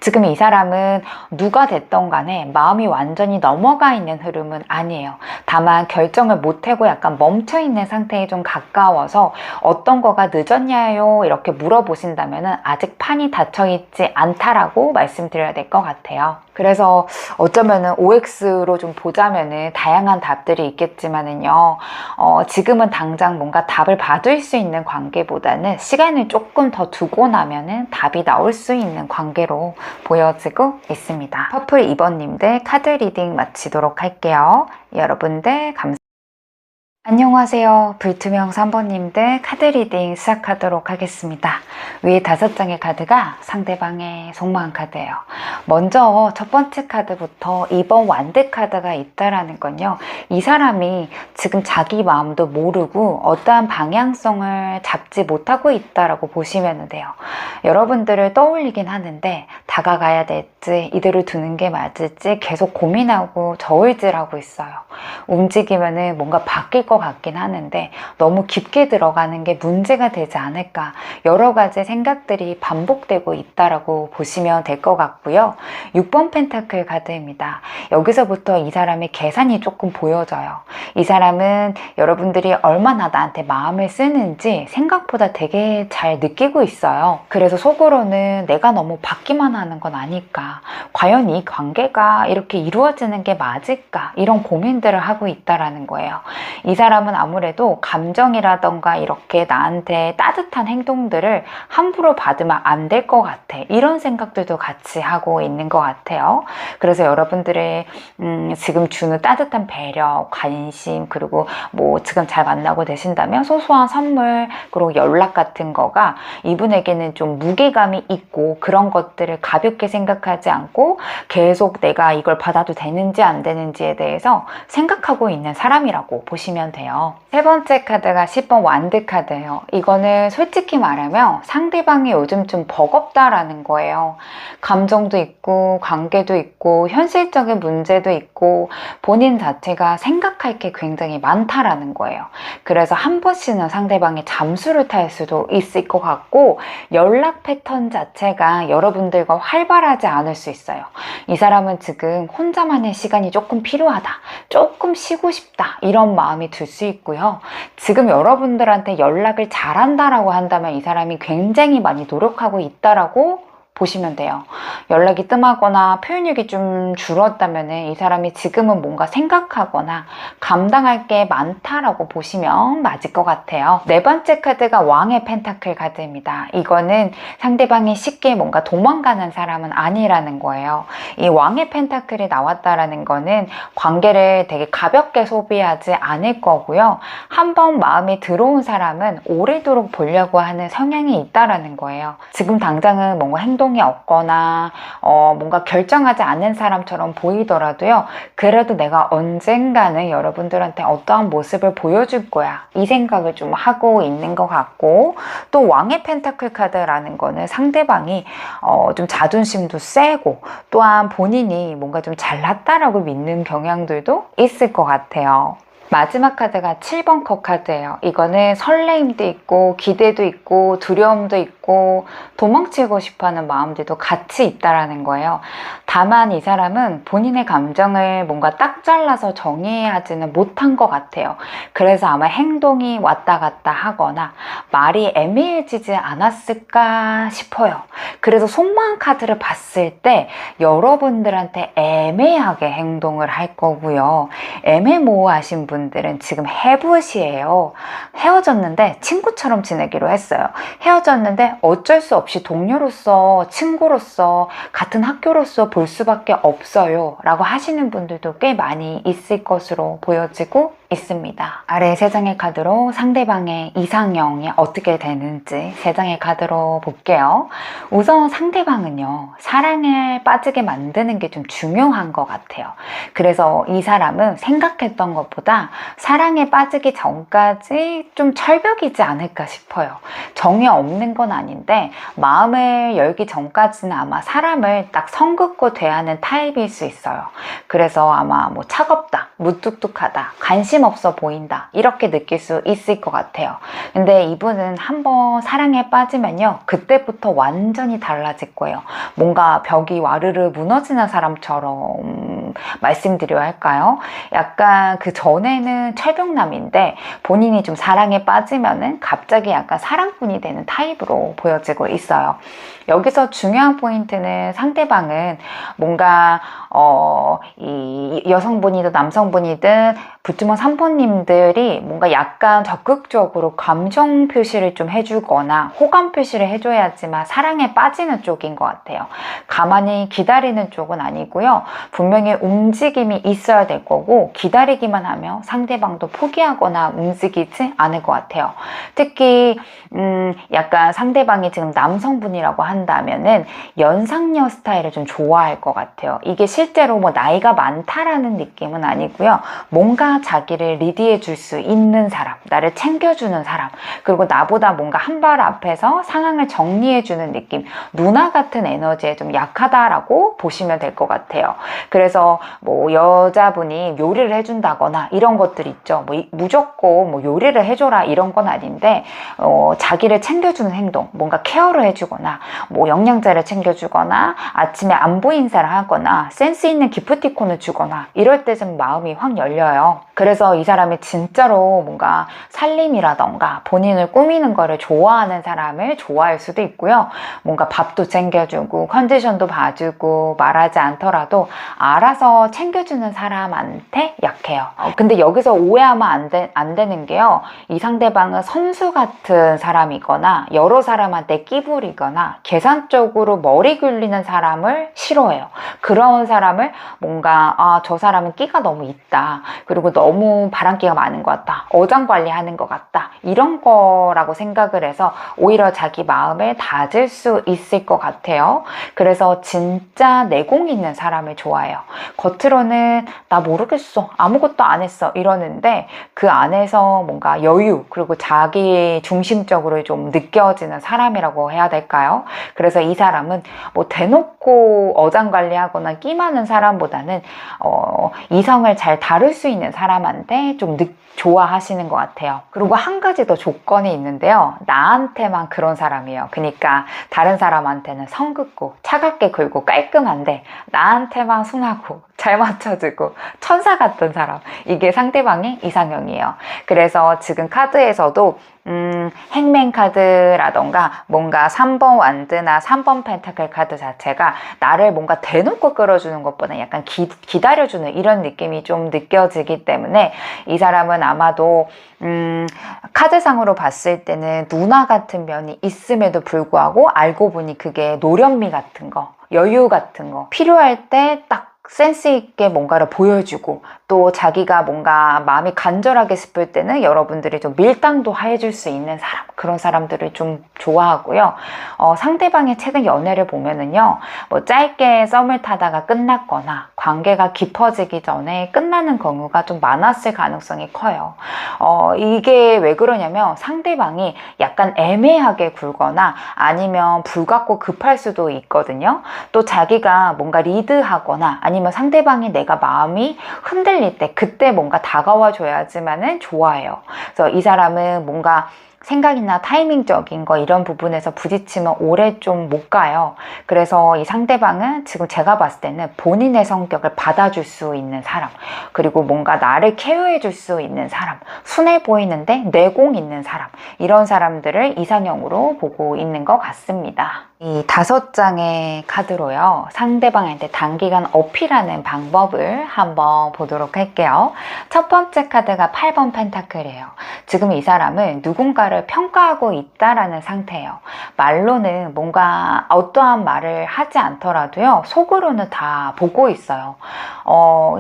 지금 이 사람은 누가 됐던 간에 마음이 완전히 넘어가 있는 흐름은 아니에요. 다만 결정을 못하고 약간 멈춰 있는 상태에 좀 가까워서 어떤 거가 늦었냐요? 이렇게 물어보신다면 아직 판이 닫혀 있지 않다라고 말씀드려야 될 것 같아요. 그래서 어쩌면은 OX로 좀 보자면은 다양한 답들이 있겠지만은요, 지금은 당장 뭔가 답을 받을 수 있는 관계보다는 시간을 조금 더 두고 나면은 답이 나올 수 있는 관계로 보여지고 있습니다. 퍼플 2번님들 카드 리딩 마치도록 할게요. 여러분들 감사합니다. 안녕하세요. 불투명 3번님들 카드 리딩 시작하도록 하겠습니다. 위에 5장의 카드가 상대방의 속마음 카드예요. 먼저 첫 번째 카드부터 2번 완드 카드가 있다라는 건요. 이 사람이 지금 자기 마음도 모르고 어떠한 방향성을 잡지 못하고 있다라고 보시면 돼요. 여러분들을 떠올리긴 하는데 다가가야 될지 이대로 두는 게 맞을지 계속 고민하고 저울질하고 있어요. 움직이면은 뭔가 바뀔 것 같긴 하는데 너무 깊게 들어가는 게 문제가 되지 않을까, 여러 가지 생각들이 반복되고 있다라고 보시면 될 것 같고요. 6번 펜타클 카드입니다. 여기서부터 이 사람의 계산이 조금 보여져요. 이 사람은 여러분들이 얼마나 나한테 마음을 쓰는지 생각보다 되게 잘 느끼고 있어요. 그래서 속으로는 내가 너무 받기만 하는 건 아닐까, 과연 이 관계가 이렇게 이루어지는 게 맞을까, 이런 고민들을 하고 있다라는 거예요. 이 사람은 아무래도 감정이라던가 이렇게 나한테 따뜻한 행동들을 함부로 받으면 안 될 것 같아, 이런 생각들도 같이 하고 있는 것 같아요. 그래서 여러분들의 지금 주는 따뜻한 배려, 관심, 그리고 뭐 지금 잘 만나고 계신다면 소소한 선물, 그리고 연락 같은 거가 이분에게는 좀 무게감이 있고, 그런 것들을 가볍게 생각하지 않고 계속 내가 이걸 받아도 되는지 안 되는지에 대해서 생각하고 있는 사람이라고 보시면 돼요. 세 번째 카드가 10번 완드 카드예요. 이거는 솔직히 말하면 상대방이 요즘 좀 버겁다라는 거예요. 감정도 있고 관계도 있고 현실적인 문제도 있고 본인 자체가 생각할 게 굉장히 많다라는 거예요. 그래서 한 번씩은 상대방이 잠수를 탈 수도 있을 것 같고, 연락 패턴 자체가 여러분들과 활발하지 않을 수 있어요. 이 사람은 지금 혼자만의 시간이 조금 필요하다, 조금 쉬고 싶다, 이런 마음이 들 수 있고요. 지금 여러분들한테 연락을 잘한다라고 한다면 이 사람이 굉장히 많이 노력하고 있다라고 보시면 돼요. 연락이 뜸하거나 표현력이 좀 줄었다면 이 사람이 지금은 뭔가 생각하거나 감당할 게 많다라고 보시면 맞을 것 같아요. 네 번째 카드가 왕의 펜타클 카드입니다. 이거는 상대방이 쉽게 뭔가 도망가는 사람은 아니라는 거예요. 이 왕의 펜타클이 나왔다라는 거는 관계를 되게 가볍게 소비하지 않을 거고요. 한번 마음에 들어온 사람은 오래도록 보려고 하는 성향이 있다라는 거예요. 지금 당장은 뭔가 행동이 없거나 뭔가 결정하지 않는 사람처럼 보이더라도요, 그래도 내가 언젠가는 여러분들한테 어떠한 모습을 보여줄 거야, 이 생각을 좀 하고 있는 것 같고, 또 왕의 펜타클 카드라는 거는 상대방이 좀 자존심도 세고 또한 본인이 뭔가 좀 잘났다라고 믿는 경향들도 있을 것 같아요. 마지막 카드가 7번 컵 카드예요. 이거는 설레임도 있고 기대도 있고 두려움도 있고 도망치고 싶어하는 마음들도 같이 있다라는 거예요. 다만 이 사람은 본인의 감정을 뭔가 딱 잘라서 정의하지는 못한 것 같아요. 그래서 아마 행동이 왔다 갔다 하거나 말이 애매해지지 않았을까 싶어요. 그래서 속마음 카드를 봤을 때 여러분들한테 애매하게 행동을 할 거고요. 애매모호하신 분들은 지금 해붓이에요. 헤어졌는데 친구처럼 지내기로 했어요. 헤어졌는데 어쩔 수 없이 동료로서, 친구로서, 같은 학교로서 볼 수밖에 없어요 라고 하시는 분들도 꽤 많이 있을 것으로 보여지고 있습니다. 아래 3장의 카드로 상대방의 이상형이 어떻게 되는지 3장의 카드로 볼게요. 우선 상대방은요, 사랑에 빠지게 만드는 게 좀 중요한 것 같아요. 그래서 이 사람은 생각했던 것보다 사랑에 빠지기 전까지 좀 철벽이지 않을까 싶어요. 정이 없는 건 아닌데 마음을 열기 전까지는 아마 사람을 딱 성긋고 대하는 타입일 수 있어요. 그래서 아마 뭐 차갑다, 무뚝뚝하다, 관심 없어 보인다 이렇게 느낄 수 있을 것 같아요. 근데 이분은 한번 사랑에 빠지면요, 그때부터 완전히 달라질 거예요. 뭔가 벽이 와르르 무너지는 사람처럼 말씀드려야 할까요? 약간 그 전에는 철벽남인데 본인이 좀 사랑에 빠지면은 갑자기 약간 사랑꾼이 되는 타입으로 보여지고 있어요. 여기서 중요한 포인트는 상대방은 뭔가 이 여성분이든 남성분이든 부투먼 3번님들이 뭔가 약간 적극적으로 감정 표시를 좀 해주거나 호감 표시를 해줘야지만 사랑에 빠지는 쪽인 것 같아요. 가만히 기다리는 쪽은 아니고요. 분명히 움직임이 있어야 될 거고 기다리기만 하면 상대방도 포기하거나 움직이지 않을 것 같아요. 특히 약간 상대방이 지금 남성분이라고 한다면은 연상녀 스타일을 좀 좋아할 것 같아요. 이게 실제로 뭐 나이가 많다라는 느낌은 아니고요. 뭔가 자기를 리드해 줄 수 있는 사람, 나를 챙겨주는 사람, 그리고 나보다 뭔가 한 발 앞에서 상황을 정리해 주는 느낌, 누나 같은 에너지에 좀 약하다라고 보시면 될 것 같아요. 그래서 뭐 여자분이 요리를 해준다거나 이런 것들 있죠. 뭐 무조건 뭐 요리를 해줘라 이런 건 아닌데 자기를 챙겨주는 행동, 뭔가 케어를 해주거나 뭐 영양제를 챙겨주거나 아침에 안부 인사를 하거나 센스 있는 기프티콘을 주거나 이럴 때 좀 마음이 확 열려요. 그래서 이 사람이 진짜로 뭔가 살림이라던가 본인을 꾸미는 거를 좋아하는 사람을 좋아할 수도 있고요. 뭔가 밥도 챙겨주고 컨디션도 봐주고 말하지 않더라도 알아서 챙겨주는 사람한테 약해요. 근데 여기서 오해하면 안 되는 게요. 이 상대방은 선수 같은 사람이거나 여러 사람한테 끼부리거나 계산적으로 머리 굴리는 사람을 싫어해요. 그런 사람을 뭔가 저 사람은 끼가 너무 있다. 그리고 너무 바람기가 많은 것 같다. 어장관리하는 것 같다. 이런 거라고 생각을 해서 오히려 자기 마음을 다질 수 있을 것 같아요. 그래서 진짜 내공 있는 사람을 좋아해요. 겉으로는 나 모르겠어. 아무것도 안 했어. 이러는데 그 안에서 뭔가 여유 그리고 자기 중심적으로 좀 느껴지는 사람이라고 해야 될까요? 그래서 이 사람은 뭐 대놓고 어장관리하거나 끼 많은 사람보다는 이성을 잘 다룰 수 있는 사람한테 좀 좋아하시는 것 같아요. 그리고 한 가지 더 조건이 있는데요. 나한테만 그런 사람이에요. 그러니까 다른 사람한테는 성긋고 차갑게 굴고 깔끔한데 나한테만 순하고 잘 맞춰주고 천사 같은 사람. 이게 상대방의 이상형이에요. 그래서 지금 카드에서도 행맨 카드라던가 뭔가 3번 완드나 3번 펜타클 카드 자체가 나를 뭔가 대놓고 끌어주는 것보다 약간 기다려주는 이런 느낌이 좀 느껴지기 때문에 이 사람은 아마도 카드상으로 봤을 때는 누나 같은 면이 있음에도 불구하고 알고 보니 그게 노련미 같은 거, 여유 같은 거 필요할 때 딱 센스 있게 뭔가를 보여주고 또 자기가 뭔가 마음이 간절하게 싶을 때는 여러분들이 좀 밀당도 해줄 수 있는 사람, 그런 사람들을 좀 좋아하고요. 상대방의 최근 연애를 보면은요, 뭐 짧게 썸을 타다가 끝났거나 관계가 깊어지기 전에 끝나는 경우가 좀 많았을 가능성이 커요. 이게 왜 그러냐면 상대방이 약간 애매하게 굴거나 아니면 불같고 급할 수도 있거든요. 또 자기가 뭔가 리드하거나 아니면 상대방이 내가 마음이 흔들릴 때 그때 뭔가 다가와 줘야지만은 좋아해요. 그래서 이 사람은 뭔가 생각이나 타이밍적인 거 이런 부분에서 부딪히면 오래 좀 못 가요. 그래서 이 상대방은 지금 제가 봤을 때는 본인의 성격을 받아줄 수 있는 사람, 그리고 뭔가 나를 케어해 줄 수 있는 사람, 순해 보이는데 내공 있는 사람, 이런 사람들을 이상형으로 보고 있는 것 같습니다. 이 5장의 카드로요, 상대방한테 단기간 어필하는 방법을 한번 보도록 할게요. 첫 번째 카드가 8번 펜타클이에요. 지금 이 사람은 누군가를 평가하고 있다라는 상태예요. 말로는 뭔가 어떠한 말을 하지 않더라도요, 속으로는 다 보고 있어요.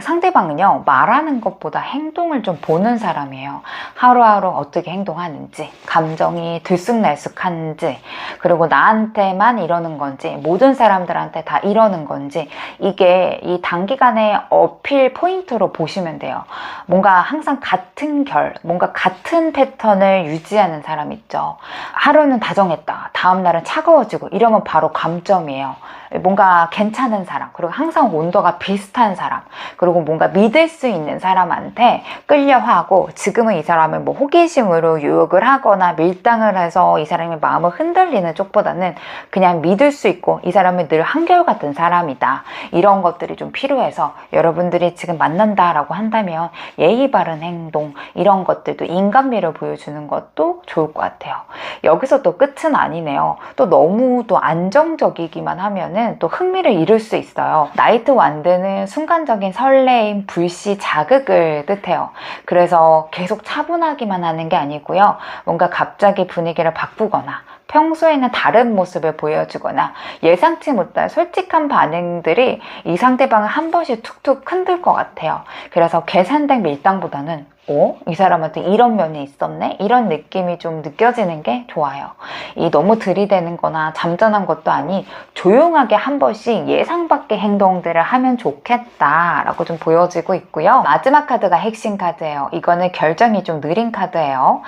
상대방은요, 말하는 것보다 행동을 좀 보는 사람이에요. 하루하루 어떻게 행동하는지, 감정이 들쑥날쑥한지, 그리고 나한테만 이러는 건지, 모든 사람들한테 다 이러는 건지, 이게 이 단기간의 어필 포인트로 보시면 돼요. 뭔가 항상 같은 뭔가 같은 패턴을 유지하는 사람 있죠. 하루는 다정했다, 다음날은 차가워지고, 이러면 바로 감점이에요. 뭔가 괜찮은 사람, 그리고 항상 온도가 비슷한 사람, 그리고 뭔가 믿을 수 있는 사람한테 끌려하고, 지금은 이 사람을 뭐 호기심으로 유혹을 하거나 밀당을 해서 이 사람의 마음을 흔들리는 쪽보다는 그냥 믿을 수 있고, 이 사람은 늘 한결같은 사람이다, 이런 것들이 좀 필요해서 여러분들이 지금 만난다라고 한다면 예의 바른 행동, 이런 것들도 인간미를 보여주는 것도 좋을 것 같아요. 여기서 또 끝은 아니네요. 또 너무 또 안정적이기만 하면은 또 흥미를 잃을 수 있어요. 나이트 완드는 순간적인 설레임, 불시, 자극을 뜻해요. 그래서 계속 차분하기만 하는 게 아니고요. 뭔가 갑자기 분위기를 바꾸거나 평소에는 다른 모습을 보여주거나 예상치 못한 솔직한 반응들이 이 상대방을 한 번씩 툭툭 흔들 것 같아요. 그래서 계산된 밀당보다는 이 사람한테 이런 면이 있었네? 이런 느낌이 좀 느껴지는 게 좋아요. 이 너무 들이대는 거나 잠잠한 것도 아닌 조용하게 한 번씩 예상 밖의 행동들을 하면 좋겠다라고 좀 보여지고 있고요. 마지막 카드가 핵심 카드예요. 이거는 결정이 좀 느린 카드예요.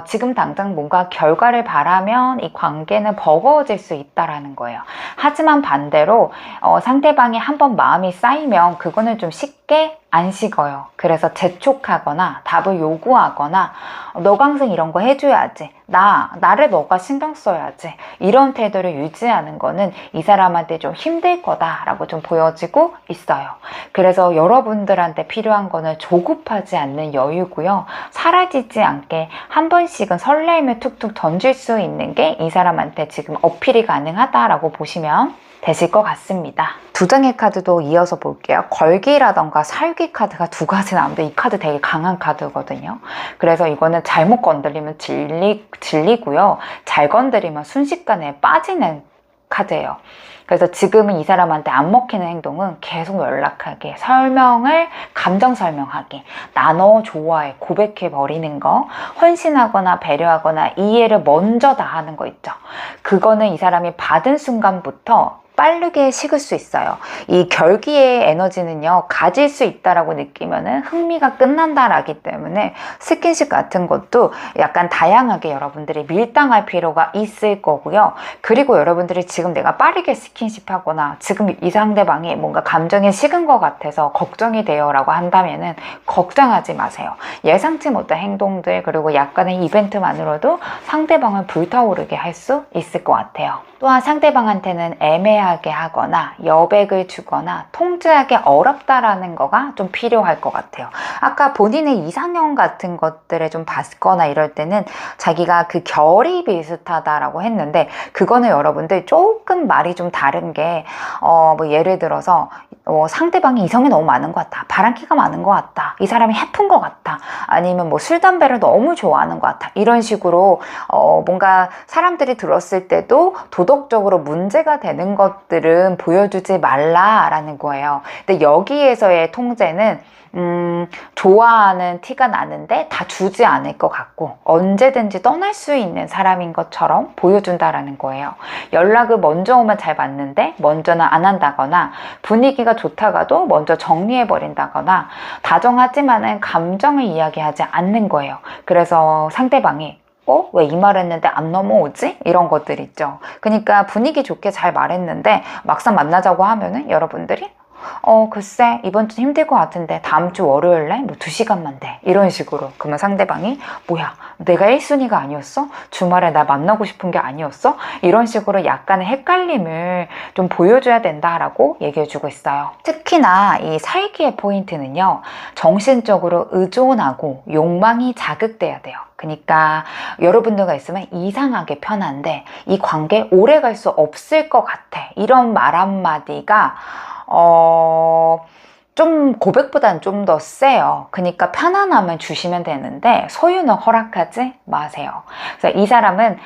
지금 당장 뭔가 결과를 바라면 이 관계는 버거워질 수 있다라는 거예요. 하지만 반대로 상대방이 한번 마음이 쌓이면 그거는 좀 쉽게 안 식어요. 그래서 재촉하거나 답을 요구하거나 너가 항상 이런 거 해줘야지, 나를 너가 신경 써야지, 이런 태도를 유지하는 거는 이 사람한테 좀 힘들 거다라고 좀 보여지고 있어요. 그래서 여러분들한테 필요한 거는 조급하지 않는 여유고요. 사라지지 않게 한 번씩은 설레임을 툭툭 던질 수 있는 게 이 사람한테 지금 어필이 가능하다라고 보시면 되실 것 같습니다. 두 장의 카드도 이어서 볼게요. 걸기라던가 살기 카드가 두 가지 나오는데 이 카드 되게 강한 카드거든요. 그래서 이거는 잘못 건드리면 질리고요. 잘 건드리면 순식간에 빠지는 카드예요. 그래서 지금은 이 사람한테 안 먹히는 행동은 계속 연락하기, 감정 설명하기, 나 너 좋아해, 고백해 버리는 거, 헌신하거나 배려하거나 이해를 먼저 다 하는 거 있죠. 그거는 이 사람이 받은 순간부터 빠르게 식을 수 있어요. 이 결기의 에너지는요, 가질 수 있다라고 느끼면은 흥미가 끝난다라기 때문에 스킨십 같은 것도 약간 다양하게 여러분들이 밀당할 필요가 있을 거고요. 그리고 여러분들이 지금 내가 빠르게 스킨십 하거나 지금 이 상대방이 뭔가 감정이 식은 것 같아서 걱정이 돼요 라고 한다면은 걱정하지 마세요. 예상치 못한 행동들, 그리고 약간의 이벤트만으로도 상대방을 불타오르게 할 수 있을 것 같아요. 또한 상대방한테는 애매하게 하거나 여백을 주거나 통제하기 어렵다라는 거가 좀 필요할 것 같아요. 아까 본인의 이상형 같은 것들을 좀 봤거나 이럴 때는 자기가 그 결이 비슷하다라고 했는데, 그거는 여러분들 조금 말이 좀 다른 게 뭐 예를 들어서 상대방이 이성이 너무 많은 것 같다, 바람기가 많은 것 같다, 이 사람이 해픈 것 같다, 아니면 뭐 술, 담배를 너무 좋아하는 것 같다, 이런 식으로 뭔가 사람들이 들었을 때도 도덕적으로 문제가 되는 것들은 보여주지 말라라는 거예요. 근데 여기에서의 통제는 좋아하는 티가 나는데 다 주지 않을 것 같고 언제든지 떠날 수 있는 사람인 것처럼 보여준다라는 거예요. 연락을 먼저 오면 잘 받는데 먼저는 안 한다거나, 분위기가 좋다가도 먼저 정리해버린다거나, 다정하지만은 감정을 이야기하지 않는 거예요. 그래서 상대방이 왜 이 말 했는데 안 넘어오지? 이런 것들 있죠. 그러니까 분위기 좋게 잘 말했는데 막상 만나자고 하면은 여러분들이 글쎄 이번 주 힘들 것 같은데 다음 주 월요일에 뭐 2시간만 돼, 이런 식으로. 그러면 상대방이 뭐야, 내가 1순위가 아니었어? 주말에 나 만나고 싶은 게 아니었어? 이런 식으로 약간의 헷갈림을 좀 보여줘야 된다라고 얘기해주고 있어요. 특히나 이 살기의 포인트는요, 정신적으로 의존하고 욕망이 자극돼야 돼요. 그러니까 여러분들과 있으면 이상하게 편한데 이 관계 오래 갈 수 없을 것 같아, 이런 말 한마디가 좀 고백보다는 좀 더 세요. 그러니까 편안하면 주시면 되는데 소유는 허락하지 마세요. 그래서 이 사람은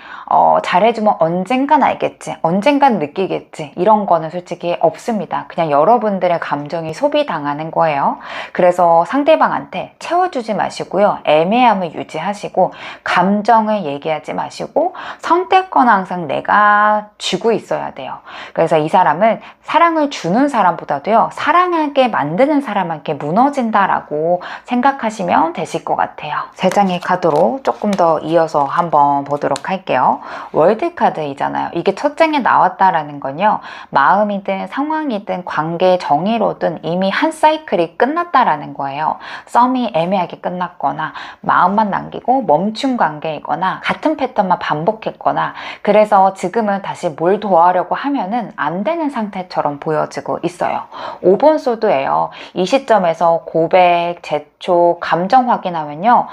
잘해주면 언젠간 알겠지, 언젠간 느끼겠지, 이런 거는 솔직히 없습니다. 그냥 여러분들의 감정이 소비당하는 거예요. 그래서 상대방한테 채워주지 마시고요, 애매함을 유지하시고 감정을 얘기하지 마시고 선택권 항상 내가 쥐고 있어야 돼요. 그래서 이 사람은 사랑을 주는 사람보다도요, 사랑하게 만드는 사람한테 무너진다라고 생각하시면 되실 것 같아요. 세 장의 카드로 조금 더 이어서 한번 보도록 할게요. 월드 카드이잖아요. 이게 첫 장에 나왔다라는 건요, 마음이든 상황이든 관계 정의로든 이미 한 사이클이 끝났다라는 거예요. 썸이 애매하게 끝났거나 마음만 남기고 멈춘 관계이거나 같은 패턴만 반복했거나, 그래서 지금은 다시 뭘 더하려고 하면은 안 되는 상태처럼 보여지고 있어요. 5번 소드예요. 이 시점에서 고백, 제초, 감정 확인하면요,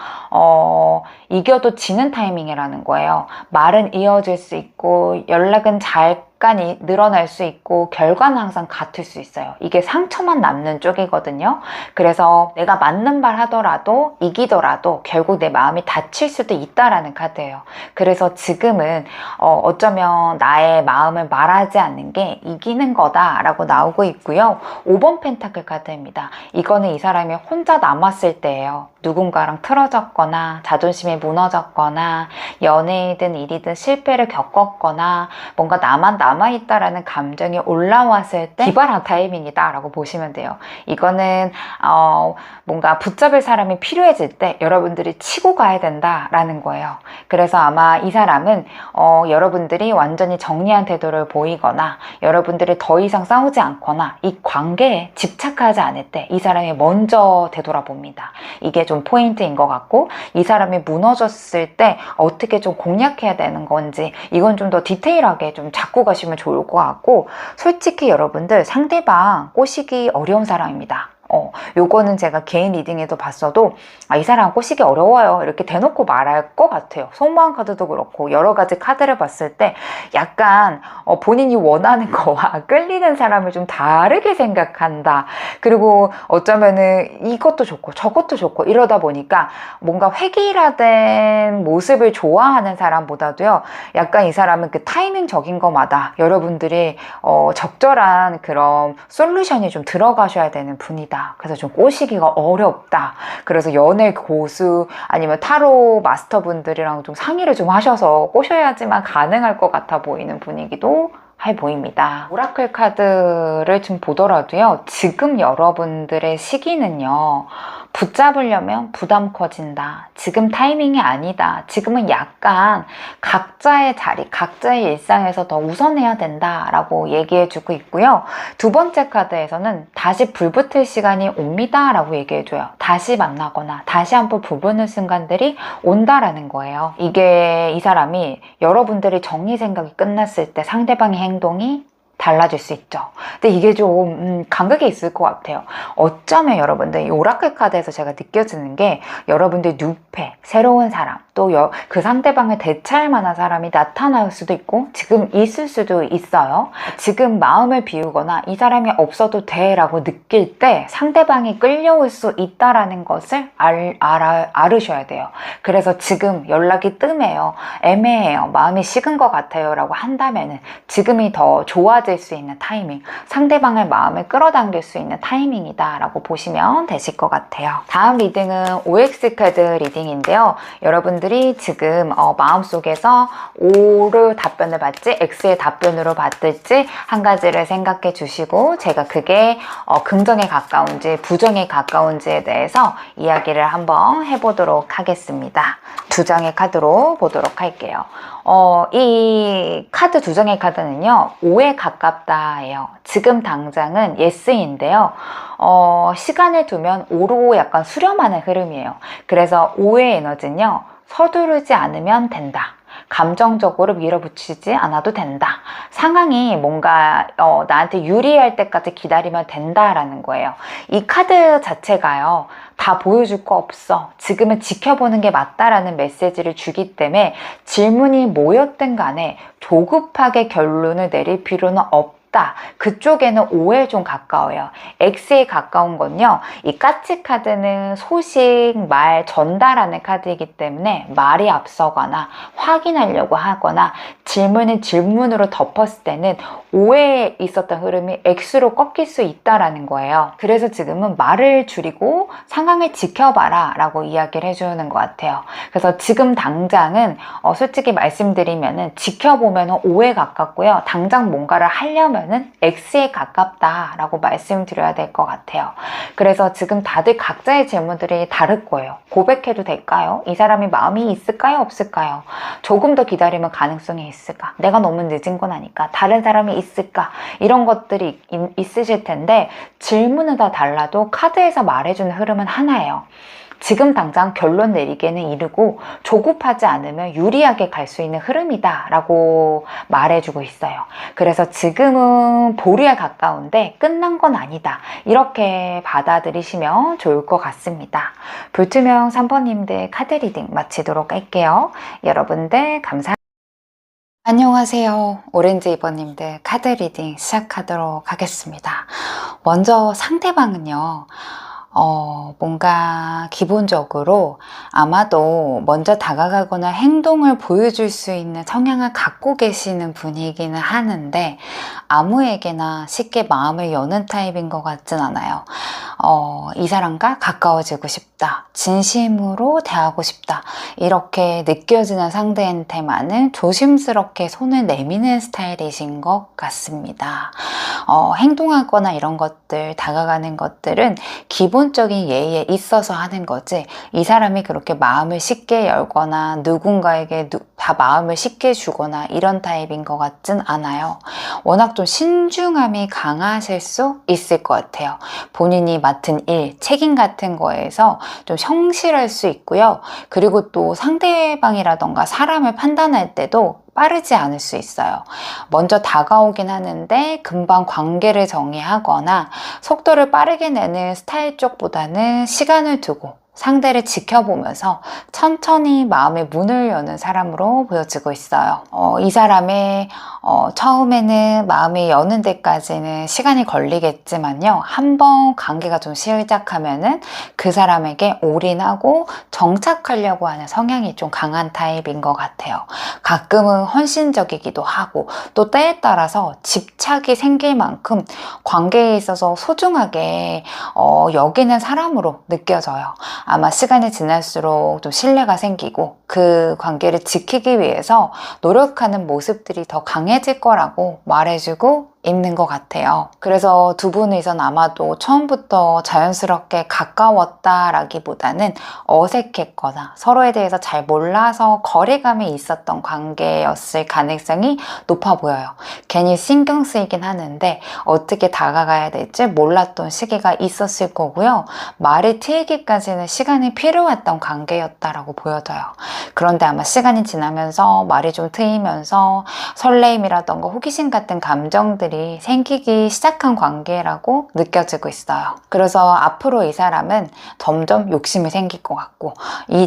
이겨도 지는 타이밍이라는 거예요. 말은 이어질 수 있고 연락은 잠깐이 늘어날 수 있고 결과는 항상 같을 수 있어요. 이게 상처만 남는 쪽이거든요. 그래서 내가 맞는 말 하더라도 이기더라도 결국 내 마음이 다칠 수도 있다라는 카드예요. 그래서 지금은 어쩌면 나의 마음을 말하지 않는 게 이기는 거다라고 나오고 있고요. 5번 펜타클 카드입니다. 이거는 이 사람이 혼자 남았을 때예요. 누군가랑 틀어졌거나 자존심이 무너졌거나 연애이든 일이든 실패를 겪었거나 뭔가 나만 남아있다라는 감정이 올라왔을 때 기발한 타이밍이다 라고 보시면 돼요. 이거는 뭔가 붙잡을 사람이 필요해질 때 여러분들이 치고 가야 된다라는 거예요. 그래서 아마 이 사람은 여러분들이 완전히 정리한 태도를 보이거나 여러분들이 더 이상 싸우지 않거나 이 관계에 집착하지 않을 때 이 사람이 먼저 되돌아봅니다. 이게 좀 포인트인 것 같고, 이 사람이 무너졌을 때 어떻게 좀 공략해야 되는 건지 이건 좀 더 디테일하게 좀 잡고 가시면 좋을 것 같고, 솔직히 여러분들 상대방 꼬시기 어려운 사람입니다. 요거는 제가 개인 리딩에도 봤어도 이 사람 꼬시기 어려워요 이렇게 대놓고 말할 것 같아요. 속마음 카드도 그렇고 여러 가지 카드를 봤을 때 약간 본인이 원하는 거와 끌리는 사람을 좀 다르게 생각한다. 그리고 어쩌면은 이것도 좋고 저것도 좋고 이러다 보니까 뭔가 획일화된 모습을 좋아하는 사람보다도요, 약간 이 사람은 그 타이밍적인 거마다 여러분들이 적절한 그런 솔루션이 좀 들어가셔야 되는 분이다. 그래서 좀 꼬시기가 어렵다. 그래서 연애 고수 아니면 타로 마스터분들이랑 좀 상의를 좀 하셔서 꼬셔야지만 가능할 것 같아 보이는 분위기도 해 보입니다. 오라클 카드를 좀 보더라도요, 지금 여러분들의 시기는요, 붙잡으려면 부담 커진다. 지금 타이밍이 아니다. 지금은 약간 각자의 자리, 각자의 일상에서 더 우선해야 된다라고 얘기해주고 있고요. 두 번째 카드에서는 다시 불붙을 시간이 옵니다 라고 얘기해줘요. 다시 만나거나 다시 한번 부부는 순간들이 온다라는 거예요. 이게 이 사람이 여러분들이 정리 생각이 끝났을 때 상대방의 행동이 달라질 수 있죠. 근데 이게 좀 간극이 있을 것 같아요. 어쩌면 여러분들 이 오라클 카드에서 제가 느껴지는 게 여러분들 뉴페, 새로운 사람, 또 그 상대방을 대체할 만한 사람이 나타날 수도 있고 지금 있을 수도 있어요. 지금 마음을 비우거나 이 사람이 없어도 돼 라고 느낄 때 상대방이 끌려올 수 있다라는 것을 알으셔야 돼요. 그래서 지금 연락이 뜸해요, 애매해요, 마음이 식은 것 같아요 라고 한다면은 지금이 더 좋아질 수 있는 타이밍, 상대방의 마음을 끌어당길 수 있는 타이밍이다 라고 보시면 되실 것 같아요. 다음 리딩은 OX 카드 리딩인데요. 여러분들이 지금 마음속에서 O를 답변을 받지 X의 답변으로 받을지 한 가지를 생각해 주시고, 제가 그게 긍정에 가까운지 부정에 가까운지에 대해서 이야기를 한번 해보도록 하겠습니다. 두 장의 카드로 보도록 할게요. 이 카드 두 장의 카드는요, 5에 가깝다예요. 지금 당장은 예스인데요. 시간을 두면 5로 약간 수렴하는 흐름이에요. 그래서 5의 에너지는요, 서두르지 않으면 된다. 감정적으로 밀어붙이지 않아도 된다. 상황이 뭔가 나한테 유리할 때까지 기다리면 된다라는 거예요. 이 카드 자체가요, 다 보여줄 거 없어, 지금은 지켜보는 게 맞다라는 메시지를 주기 때문에 질문이 뭐였든 간에 조급하게 결론을 내릴 필요는 없다 없다. 그쪽에는 O에 좀 가까워요. X에 가까운 건요, 이 까치 카드는 소식, 말, 전달하는 카드이기 때문에 말이 앞서거나 확인하려고 하거나 질문을 질문으로 덮었을 때는 O에 있었던 흐름이 X로 꺾일 수 있다라는 거예요. 그래서 지금은 말을 줄이고 상황을 지켜봐라 라고 이야기를 해주는 것 같아요. 그래서 지금 당장은 솔직히 말씀드리면은 지켜보면 O에 가깝고요, 당장 뭔가를 하려면은 X에 가깝다라고 말씀드려야 될 것 같아요. 그래서 지금 다들 각자의 질문들이 다를 거예요. 고백해도 될까요? 이 사람이 마음이 있을까요? 없을까요? 조금 더 기다리면 가능성이 있을까? 내가 너무 늦은 건 아닐까? 다른 사람이 있을까? 이런 것들이 있으실 텐데, 질문은 다 달라도 카드에서 말해주는 흐름은 하나예요. 지금 당장 결론 내리기에는 이르고 조급하지 않으면 유리하게 갈 수 있는 흐름이다 라고 말해주고 있어요. 그래서 지금은 보류에 가까운데 끝난 건 아니다, 이렇게 받아들이시면 좋을 것 같습니다. 불투명 3번님들 카드 리딩 마치도록 할게요. 여러분들 감사합니다. 안녕하세요. 오렌지 2번님들 카드 리딩 시작하도록 하겠습니다. 먼저 상대방은요, 뭔가 기본적으로 아마도 먼저 다가가거나 행동을 보여줄 수 있는 성향을 갖고 계시는 분이기는 하는데, 아무에게나 쉽게 마음을 여는 타입인 것 같진 않아요. 이 사람과 가까워지고 싶다, 진심으로 대하고 싶다, 이렇게 느껴지는 상대한테만은 조심스럽게 손을 내미는 스타일이신 것 같습니다. 행동하거나 이런 것들, 다가가는 것들은 기본적인 예의에 있어서 하는 거지, 이 사람이 그렇게 마음을 쉽게 열거나 누군가에게 다 마음을 쉽게 주거나 이런 타입인 것 같진 않아요. 워낙 좀 신중함이 강하실 수 있을 것 같아요. 본인이 맡은 일, 책임 같은 거에서 좀 성실할 수 있고요. 그리고 또 상대방이라던가 사람을 판단할 때도 빠르지 않을 수 있어요. 먼저 다가오긴 하는데 금방 관계를 정리하거나 속도를 빠르게 내는 스타일 쪽보다는 시간을 두고 상대를 지켜보면서 천천히 마음의 문을 여는 사람으로 보여지고 있어요. 이 사람의 처음에는 마음이 여는 데까지는 시간이 걸리겠지만요, 한번 관계가 좀 시작하면은 그 사람에게 올인하고 정착하려고 하는 성향이 좀 강한 타입인 것 같아요. 가끔은 헌신적이기도 하고, 또 때에 따라서 집착이 생길 만큼 관계에 있어서 소중하게 여기는 사람으로 느껴져요. 아마 시간이 지날수록 좀 신뢰가 생기고 그 관계를 지키기 위해서 노력하는 모습들이 더 강해질 거라고 말해주고 있는 것 같아요. 그래서 두 분이선 아마도 처음부터 자연스럽게 가까웠다라기보다는 어색했거나 서로에 대해서 잘 몰라서 거리감이 있었던 관계였을 가능성이 높아 보여요. 괜히 신경 쓰이긴 하는데 어떻게 다가가야 될지 몰랐던 시기가 있었을 거고요. 말이 트이기까지는 시간이 필요했던 관계였다라고 보여져요. 그런데 아마 시간이 지나면서 말이 좀 트이면서 설레임이라던가 호기심 같은 감정들이 생기기 시작한 관계라고 느껴지고 있어요. 그래서 앞으로 이 사람은 점점 욕심이 생길 것 같고,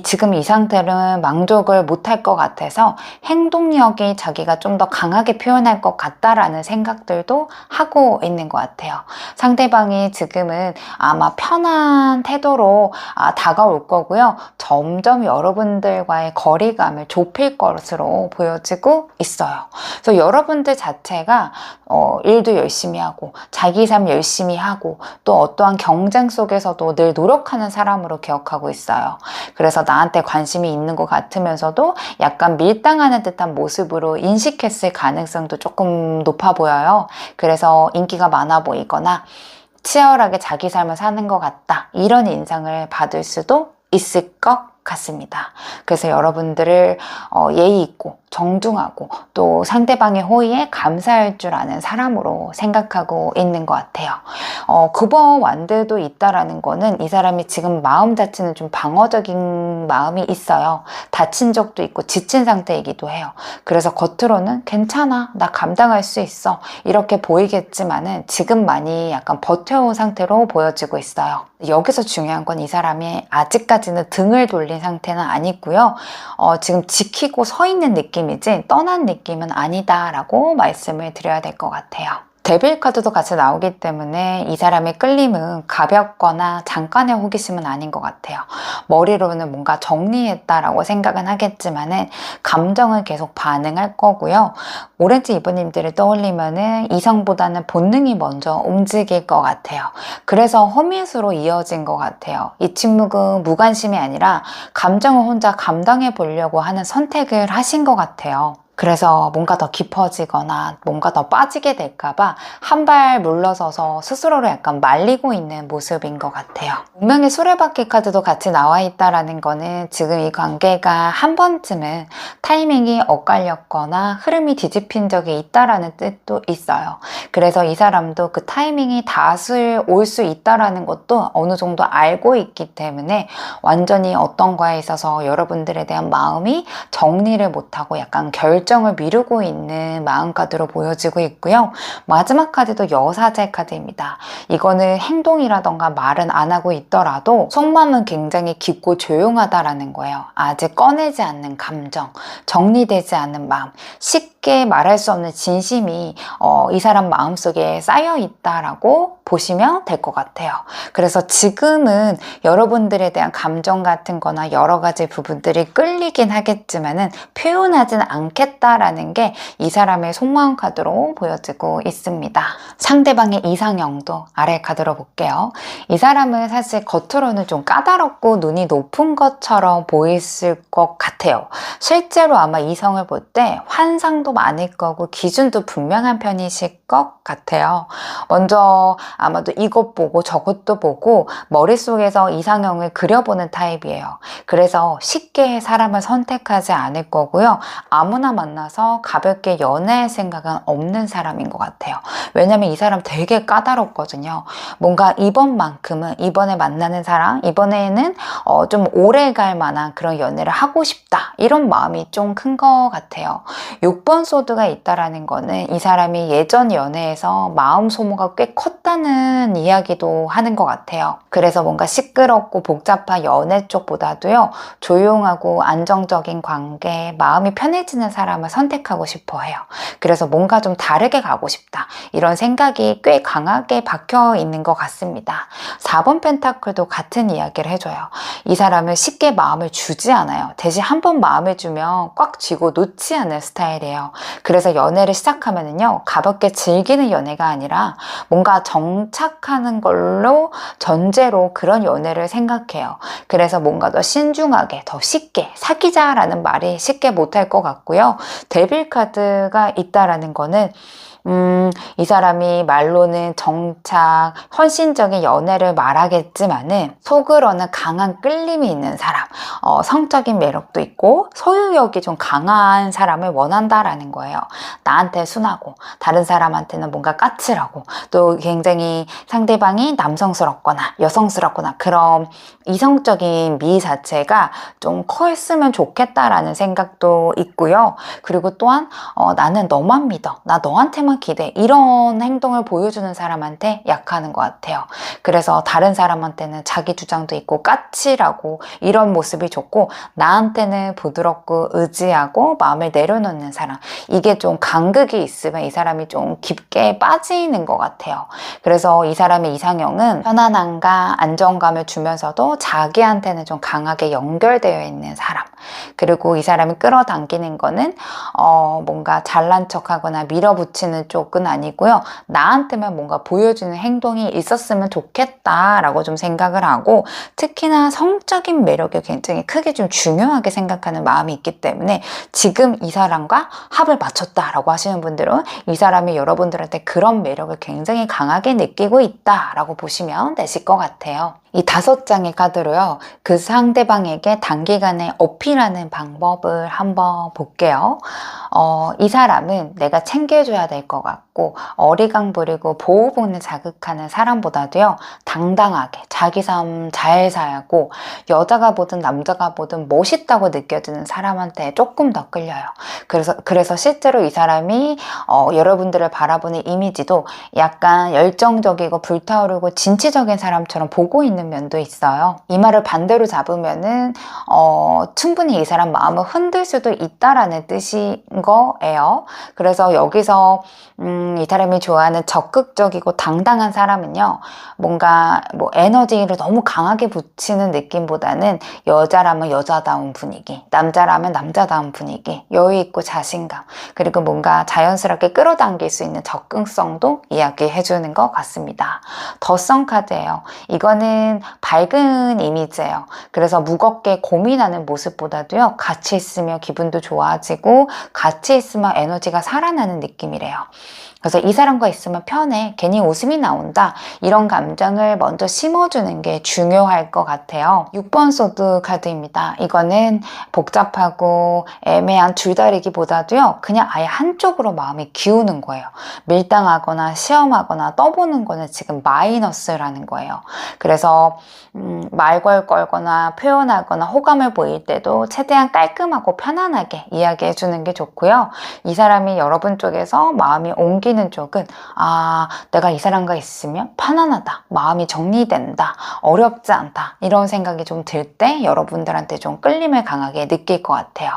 지금 이 상태는 만족을 못할 것 같아서 행동력이 자기가 좀 더 강하게 표현할 것 같다라는 생각들도 하고 있는 것 같아요. 상대방이 지금은 아마 편한 태도로 다가올 거고요. 점점 여러분들과의 거리감을 좁힐 것으로 보여지고 있어요. 그래서 여러분들 자체가 일도 열심히 하고 자기 삶 열심히 하고 또 어떠한 경쟁 속에서도 늘 노력하는 사람으로 기억하고 있어요. 그래서 나한테 관심이 있는 것 같으면서도 약간 밀당하는 듯한 모습으로 인식했을 가능성도 조금 높아 보여요. 그래서 인기가 많아 보이거나 치열하게 자기 삶을 사는 것 같다, 이런 인상을 받을 수도 있을 것 같습니다. 그래서 여러분들을 예의 있고 정중하고 또 상대방의 호의에 감사할 줄 아는 사람으로 생각하고 있는 것 같아요. 9번 완드도 있다라는 거는 이 사람이 지금 마음 자체는 좀 방어적인 마음이 있어요. 다친 적도 있고 지친 상태이기도 해요. 그래서 겉으로는 괜찮아, 나 감당할 수 있어, 이렇게 보이겠지만은 지금 많이 약간 버텨온 상태로 보여지고 있어요. 여기서 중요한 건 이 사람이 아직까지는 등을 돌린 상태는 아니고요. 지금 지키고 서 있는 느낌이지 떠난 느낌은 아니다라고 말씀을 드려야 될 것 같아요. 데빌 카드도 같이 나오기 때문에 이 사람의 끌림은 가볍거나 잠깐의 호기심은 아닌 것 같아요. 머리로는 뭔가 정리했다라고 생각은 하겠지만은 감정은 계속 반응할 거고요. 오렌지 이브님들을 떠올리면은 이성보다는 본능이 먼저 움직일 것 같아요. 그래서 허밋으로 이어진 것 같아요. 이 침묵은 무관심이 아니라 감정을 혼자 감당해 보려고 하는 선택을 하신 것 같아요. 그래서 뭔가 더 깊어지거나 뭔가 더 빠지게 될까봐 한 발 물러서서 스스로를 약간 말리고 있는 모습인 것 같아요. 운명의 수레바퀴 카드도 같이 나와 있다라는 거는 지금 이 관계가 한 번쯤은 타이밍이 엇갈렸거나 흐름이 뒤집힌 적이 있다라는 뜻도 있어요. 그래서 이 사람도 그 타이밍이 다수 올 수 있다라는 것도 어느 정도 알고 있기 때문에 완전히 어떤 거에 있어서 여러분들에 대한 마음이 정리를 못하고 약간 결정을 미루고 있는 마음 카드로 보여지고 있고요. 마지막 카드도 여사제 카드입니다. 이거는 행동이라던가 말은 안 하고 있더라도 속마음은 굉장히 깊고 조용하다라는 거예요. 아직 꺼내지 않는 감정, 정리되지 않는 마음, 쉽게 말할 수 없는 진심이 이 사람 마음속에 쌓여 있다라고 보시면 될 것 같아요. 그래서 지금은 여러분들에 대한 감정 같은 거나 여러 가지 부분들이 끌리긴 하겠지만은 표현하진 않겠다라는 게 이 사람의 속마음 카드로 보여지고 있습니다. 상대방의 이상형도 아래 카드로 볼게요. 이 사람은 사실 겉으로는 좀 까다롭고 눈이 높은 것처럼 보였을 것 같아요. 실제로 아마 이성을 볼 때 환상도 많을 거고 기준도 분명한 편이실 것 같아요. 먼저 아마도 이것 보고 저것도 보고 머릿속에서 이상형을 그려보는 타입이에요. 그래서 쉽게 사람을 선택하지 않을 거고요. 아무나 만나서 가볍게 연애할 생각은 없는 사람인 것 같아요. 왜냐면 이 사람 되게 까다롭거든요. 뭔가 이번만큼은 이번에 만나는 사람, 이번에는 좀 오래 갈 만한 그런 연애를 하고 싶다. 이런 마음이 좀 큰 것 같아요. 6번 소드가 있다라는 거는 이 사람이 예전 연애에서 마음 소모가 꽤 컸다는 이야기도 하는 것 같아요. 그래서 뭔가 시끄럽고 복잡한 연애 쪽보다도요, 조용하고 안정적인 관계, 마음이 편해지는 사람을 선택하고 싶어 해요. 그래서 뭔가 좀 다르게 가고 싶다. 이런 생각이 꽤 강하게 박혀 있는 것 같습니다. 4번 펜타클도 같은 이야기를 해줘요. 이 사람은 쉽게 마음을 주지 않아요. 대신 한 번 마음을 주면 꽉 쥐고 놓지 않는 스타일이에요. 그래서 연애를 시작하면은요, 가볍게 즐기는 연애가 아니라 뭔가 정착하는 걸로 전제로 그런 연애를 생각해요. 그래서 뭔가 더 신중하게, 더 쉽게 사귀자라는 말이 쉽게 못할 것 같고요. 데빌 카드가 있다라는 거는 이 사람이 말로는 정착, 헌신적인 연애를 말하겠지만은 속으로는 강한 끌림이 있는 사람, 성적인 매력도 있고 소유욕이 좀 강한 사람을 원한다라는 거예요. 나한테 순하고 다른 사람한테는 뭔가 까칠하고 또 굉장히 상대방이 남성스럽거나 여성스럽거나 그런 이성적인 미 자체가 좀 컸으면 좋겠다라는 생각도 있고요. 그리고 또한 나는 너만 믿어, 나 너한테만 기대, 이런 행동을 보여주는 사람한테 약하는 것 같아요. 그래서 다른 사람한테는 자기 주장도 있고 까칠하고 이런 모습이 좋고 나한테는 부드럽고 의지하고 마음을 내려놓는 사람, 이게 좀 간극이 있으면 이 사람이 좀 깊게 빠지는 것 같아요. 그래서 이 사람의 이상형은 편안함과 안정감을 주면서도 자기한테는 좀 강하게 연결되어 있는 사람, 그리고 이 사람이 끌어당기는 거는 뭔가 잘난 척하거나 밀어붙이는 쪽은 아니고요. 나한테만 뭔가 보여주는 행동이 있었으면 좋겠다라고 좀 생각을 하고, 특히나 성적인 매력이 굉장히 크게 좀 중요하게 생각하는 마음이 있기 때문에 지금 이 사람과 합을 맞췄다라고 하시는 분들은 이 사람이 여러분들한테 그런 매력을 굉장히 강하게 느끼고 있다라고 보시면 되실 것 같아요. 이 5장의 카드로요, 그 상대방에게 단기간에 어필하는 방법을 한번 볼게요. 이 사람은 내가 챙겨줘야 될 것 같고 어리광 부리고 보호 본능 자극하는 사람보다도요, 당당하게 자기 삶 잘 살고 여자가 보든 남자가 보든 멋있다고 느껴지는 사람한테 조금 더 끌려요. 그래서 실제로 이 사람이 여러분들을 바라보는 이미지도 약간 열정적이고 불타오르고 진취적인 사람처럼 보고 있는 보이는 면도 있어요. 이 말을 반대로 잡으면은 충분히 이 사람 마음을 흔들 수도 있다라는 뜻인 거예요. 그래서 여기서 이 사람이 좋아하는 적극적이고 당당한 사람은요, 뭔가 뭐 에너지를 너무 강하게 붙이는 느낌보다는 여자라면 여자다운 분위기, 남자라면 남자다운 분위기, 여유 있고 자신감, 그리고 뭔가 자연스럽게 끌어당길 수 있는 접근성도 이야기해 주는 것 같습니다. 더성 카드예요. 이거는 밝은 이미지예요. 그래서 무겁게 고민하는 모습보다도요, 같이 있으면 기분도 좋아지고 같이 있으면 에너지가 살아나는 느낌이래요. 그래서 이 사람과 있으면 편해, 괜히 웃음이 나온다, 이런 감정을 먼저 심어주는 게 중요할 것 같아요. 6번 소드 카드입니다. 이거는 복잡하고 애매한 줄다리기보다도요, 그냥 아예 한쪽으로 마음이 기우는 거예요. 밀당하거나 시험하거나 떠보는 거는 지금 마이너스라는 거예요. 그래서 말걸 걸거나 표현하거나 호감을 보일 때도 최대한 깔끔하고 편안하게 이야기해 주는 게 좋고요. 이 사람이 여러분 쪽에서 마음이 옮기는 쪽은, 아, 내가 이 사람과 있으면 편안하다, 마음이 정리된다, 어렵지 않다, 이런 생각이 좀 들 때 여러분들한테 좀 끌림을 강하게 느낄 것 같아요.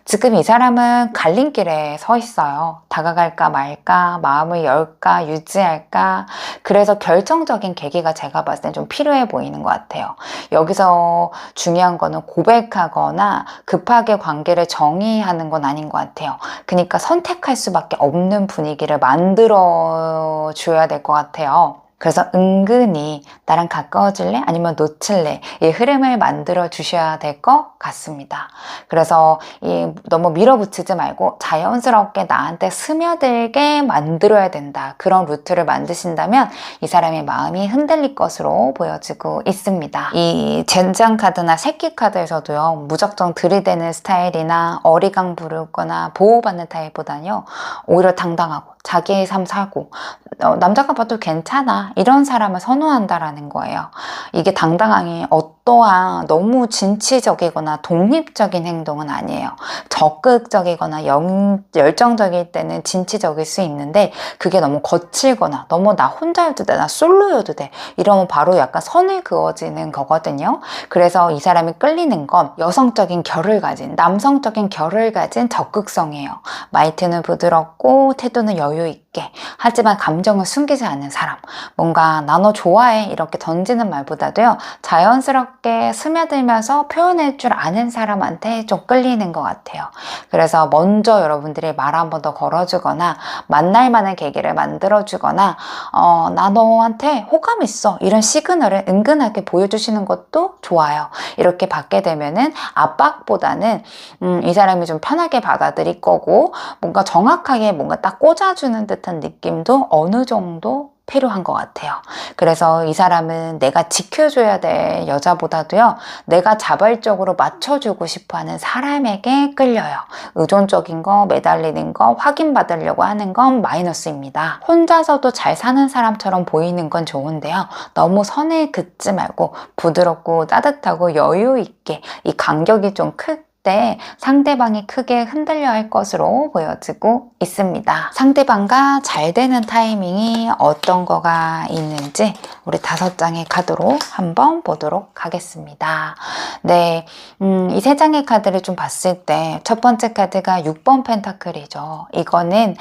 지금 이 사람은 갈림길에 서 있어요. 다가갈까 말까, 마음을 열까 유지할까. 그래서 결정적인 계기가 제가 봤을 땐 좀 필요해 보이는 것 같아요. 여기서 중요한 거는 고백하거나 급하게 관계를 정의하는 건 아닌 것 같아요. 그러니까 선택할 수밖에 없는 분위기를 만들어 줘야 될 것 같아요. 그래서 은근히 나랑 가까워질래? 아니면 놓칠래? 이 흐름을 만들어 주셔야 될 것 같습니다. 그래서 너무 밀어붙이지 말고 자연스럽게 나한테 스며들게 만들어야 된다. 그런 루트를 만드신다면 이 사람의 마음이 흔들릴 것으로 보여지고 있습니다. 이 젠장 카드나 새끼 카드에서도요, 무작정 들이대는 스타일이나 어리광 부르거나 보호받는 타입보다는요, 오히려 당당하고 자기의 삶 살고 남자가 봐도 괜찮아, 이런 사람을 선호한다라는 거예요. 이게 당당함이 어떠한 너무 진취적이거나 독립적인 행동은 아니에요. 적극적이거나 열정적일 때는 진취적일 수 있는데, 그게 너무 거칠거나 너무 나 혼자여도 돼, 나 솔로여도 돼, 이러면 바로 약간 선을 그어지는 거거든요. 그래서 이 사람이 끌리는 건 여성적인 결을 가진, 남성적인 결을 가진 적극성이에요. 말투는 부드럽고 태도는 여유 있게, 하지만 감정을 숨기지 않는 사람, 뭔가 나 너 좋아해 이렇게 던지는 말보다도요, 자연스럽게 스며들면서 표현할 줄 아는 사람한테 좀 끌리는 것 같아요. 그래서 먼저 여러분들이 말 한 번 더 걸어주거나 만날 만한 계기를 만들어주거나 나 너한테 호감 있어, 이런 시그널을 은근하게 보여주시는 것도 좋아요. 이렇게 받게 되면은 압박보다는 이 사람이 좀 편하게 받아들일 거고, 뭔가 정확하게 뭔가 딱 꽂아주는 듯한 느낌도 어느 정도 필요한 것 같아요. 그래서 이 사람은 내가 지켜줘야 될 여자보다도요, 내가 자발적으로 맞춰주고 싶어하는 사람에게 끌려요. 의존적인 거, 매달리는 거, 확인받으려고 하는 건 마이너스입니다. 혼자서도 잘 사는 사람처럼 보이는 건 좋은데요, 너무 선에 긋지 말고 부드럽고 따뜻하고 여유 있게, 이 간격이 좀 때 상대방이 크게 흔들려 할 것으로 보여지고 있습니다. 상대방과 잘 되는 타이밍이 어떤 거가 있는지 우리 5장의 카드로 한번 보도록 하겠습니다. 네, 이 3장의 카드를 좀 봤을 때 첫 번째 카드가 6번 펜타클이죠. 이거는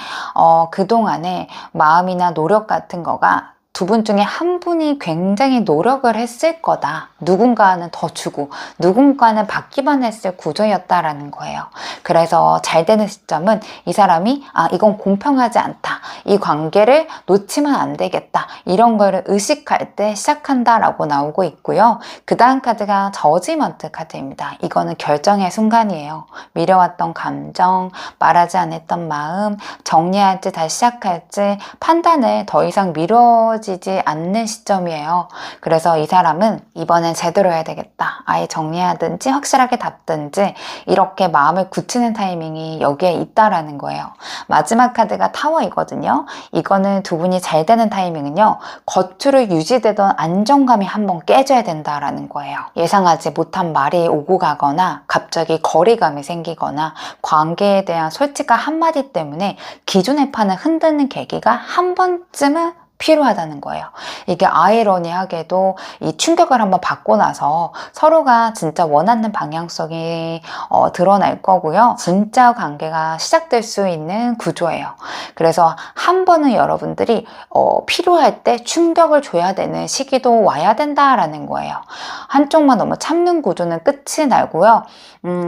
그동안에 마음이나 노력 같은 거가 두 분 중에 한 분이 굉장히 노력을 했을 거다. 누군가는 더 주고 누군가는 받기만 했을 구조였다라는 거예요. 그래서 잘 되는 시점은 이 사람이 이건 공평하지 않다, 이 관계를 놓치면 안 되겠다, 이런 거를 의식할 때 시작한다라고 나오고 있고요. 그 다음 카드가 저지먼트 카드입니다. 이거는 결정의 순간이에요. 미려왔던 감정, 말하지 않았던 마음, 정리할지 다시 시작할지 판단을 더 이상 미뤄지지 않는 시점이에요. 그래서 이 사람은 이번엔 제대로 해야 되겠다, 아예 정리하든지 확실하게 답든지, 이렇게 마음을 굳히는 타이밍이 여기에 있다라는 거예요. 마지막 카드가 타워이거든요. 이거는 두 분이 잘 되는 타이밍은요, 겉으로 유지되던 안정감이 한번 깨져야 된다라는 거예요. 예상하지 못한 말이 오고 가거나 갑자기 거리감이 생기거나 관계에 대한 솔직한 한마디 때문에 기존의 판을 흔드는 계기가 한 번쯤은 필요하다는 거예요. 이게 아이러니하게도 이 충격을 한번 받고 나서 서로가 진짜 원하는 방향성이 드러날 거고요. 진짜 관계가 시작될 수 있는 구조예요. 그래서 한 번은 여러분들이 필요할 때 충격을 줘야 되는 시기도 와야 된다라는 거예요. 한쪽만 너무 참는 구조는 끝이 나고요.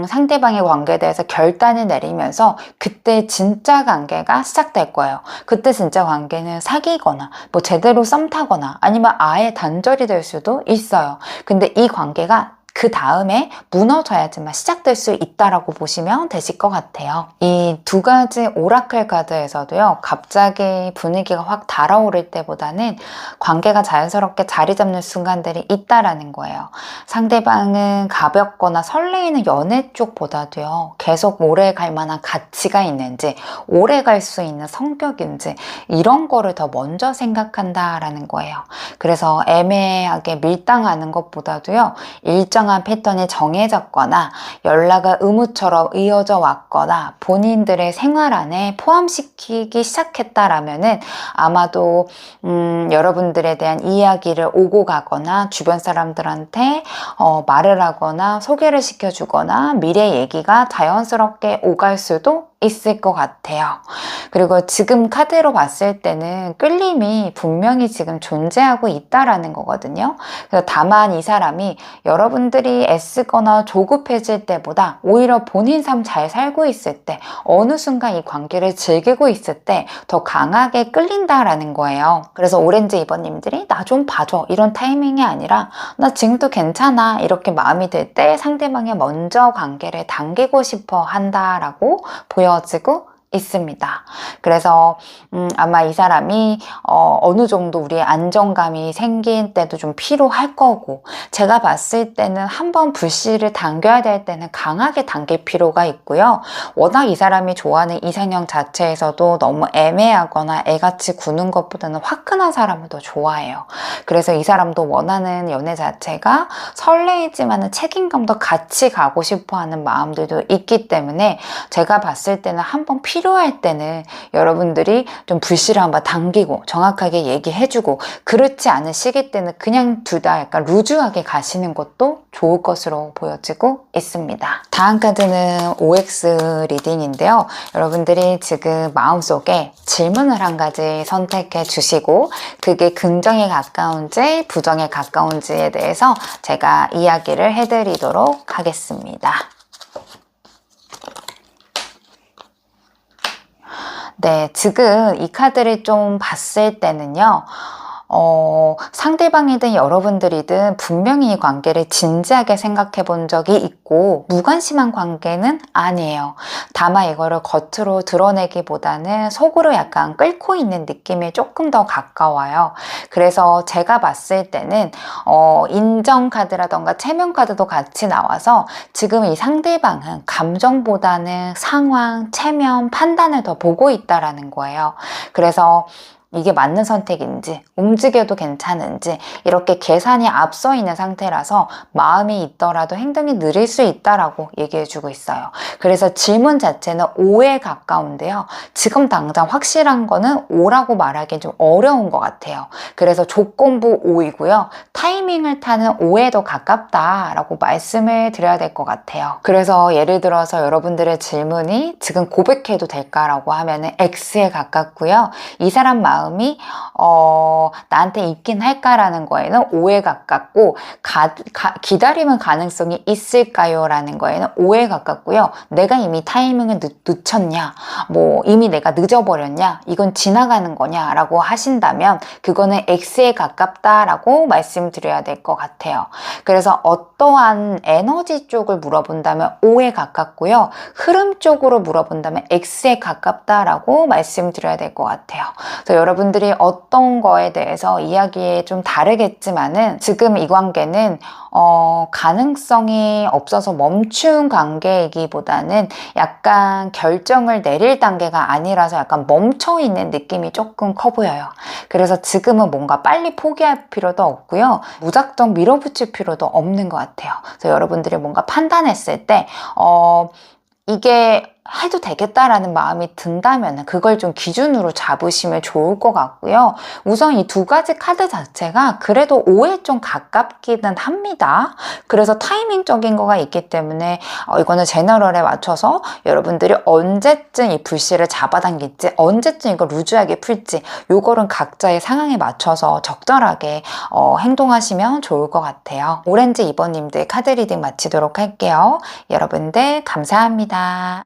상대방의 관계에 대해서 결단을 내리면서 그때 진짜 관계가 시작될 거예요. 그때 진짜 관계는 사귀거나 뭐 제대로 썸 타거나 아니면 아예 단절이 될 수도 있어요. 근데 이 관계가 그 다음에 무너져야지만 시작될 수 있다라고 보시면 되실 것 같아요. 이 두 가지 오라클 카드에서도요, 갑자기 분위기가 확 달아오를 때보다는 관계가 자연스럽게 자리 잡는 순간들이 있다라는 거예요. 상대방은 가볍거나 설레이는 연애 쪽보다도요, 계속 오래 갈 만한 가치가 있는지, 오래 갈 수 있는 성격인지, 이런 거를 더 먼저 생각한다라는 거예요. 그래서 애매하게 밀당하는 것보다도요, 일정한 패턴이 정해졌거나 연락을 의무처럼 이어져 왔거나 본인들의 생활 안에 포함시키기 시작했다라면은 아마도 여러분들에 대한 이야기를 오고 가거나 주변 사람들한테 말을 하거나 소개를 시켜주거나 미래 얘기가 자연스럽게 오갈 수도 있을 것 같아요. 그리고 지금 카드로 봤을 때는 끌림이 분명히 지금 존재하고 있다라는 거거든요. 그래서 다만 이 사람이 여러분들이 애쓰거나 조급해질 때보다 오히려 본인 삶 잘 살고 있을 때, 어느 순간 이 관계를 즐기고 있을 때 더 강하게 끌린다라는 거예요. 그래서 오렌지 2번님들이 나 좀 봐줘 이런 타이밍이 아니라 나 지금도 괜찮아 이렇게 마음이 들 때 상대방이 먼저 관계를 당기고 싶어 한다라고 보여지고 있습니다. 그래서 아마 이 사람이 어느 정도 우리의 안정감이 생길 때도 좀 필요할 거고, 제가 봤을 때는 한번 불씨를 당겨야 될 때는 강하게 당길 필요가 있고요. 워낙 이 사람이 좋아하는 이상형 자체에서도 너무 애매하거나 애같이 구는 것보다는 화끈한 사람을 더 좋아해요. 그래서 이 사람도 원하는 연애 자체가 설레이지만은 책임감도 같이 가고 싶어하는 마음들도 있기 때문에 제가 봤을 때는 한번 필요할 때는 여러분들이 좀 불씨를 한번 당기고 정확하게 얘기해주고, 그렇지 않은 시기 때는 그냥 둘 다 약간 루즈하게 가시는 것도 좋을 것으로 보여지고 있습니다. 다음 카드는 OX 리딩인데요. 여러분들이 지금 마음속에 질문을 한 가지 선택해 주시고 그게 긍정에 가까운지 부정에 가까운지에 대해서 제가 이야기를 해드리도록 하겠습니다. 네, 지금 이 카드를 좀 봤을 때는요, 상대방이든 여러분들이든 분명히 이 관계를 진지하게 생각해 본 적이 있고 무관심한 관계는 아니에요. 다만 이거를 겉으로 드러내기보다는 속으로 약간 끓고 있는 느낌이 조금 더 가까워요. 그래서 제가 봤을 때는 인정 카드라던가 체면 카드도 같이 나와서 지금 이 상대방은 감정보다는 상황, 체면, 판단을 더 보고 있다라는 거예요. 그래서 이게 맞는 선택인지 움직여도 괜찮은지 이렇게 계산이 앞서 있는 상태라서 마음이 있더라도 행동이 느릴 수 있다라고 얘기해 주고 있어요. 그래서 질문 자체는 O에 가까운데요. 지금 당장 확실한 거는 O라고 말하기엔 좀 어려운 것 같아요. 그래서 조건부 O이고요. 타이밍을 타는 O에 더 가깝다라고 말씀을 드려야 될 것 같아요. 그래서 예를 들어서 여러분들의 질문이 지금 고백해도 될까라고 하면은 X에 가깝고요. 이 사람 마음이 나한테 있긴 할까라는 거에는 O에 가깝고 기다리는 가능성이 있을까요? 라는 거에는 O에 가깝고요. 내가 이미 타이밍을 늦췄냐? 뭐 이미 내가 늦어버렸냐? 이건 지나가는 거냐? 라고 하신다면 그거는 X에 가깝다라고 말씀드려야 될 것 같아요. 그래서 어떠한 에너지 쪽을 물어본다면 O에 가깝고요. 흐름 쪽으로 물어본다면 X에 가깝다라고 말씀드려야 될 것 같아요. 그래서 여러분들이 어떤 거에 대해서 이야기에 좀 다르겠지만은 지금 이 관계는 가능성이 없어서 멈춘 관계이기보다는 약간 결정을 내릴 단계가 아니라서 약간 멈춰 있는 느낌이 조금 커 보여요. 그래서 지금은 뭔가 빨리 포기할 필요도 없고요. 무작정 밀어붙일 필요도 없는 것 같아요. 그래서 여러분들이 뭔가 판단했을 때 이게 해도 되겠다라는 마음이 든다면 그걸 좀 기준으로 잡으시면 좋을 것 같고요. 우선 이 두 가지 카드 자체가 그래도 5에 좀 가깝기는 합니다. 그래서 타이밍적인 거가 있기 때문에 이거는 제너럴에 맞춰서 여러분들이 언제쯤 이 불씨를 잡아당길지, 언제쯤 이거 루즈하게 풀지, 요거는 각자의 상황에 맞춰서 적절하게 행동하시면 좋을 것 같아요. 오렌지 2번님들 카드 리딩 마치도록 할게요. 여러분들 감사합니다.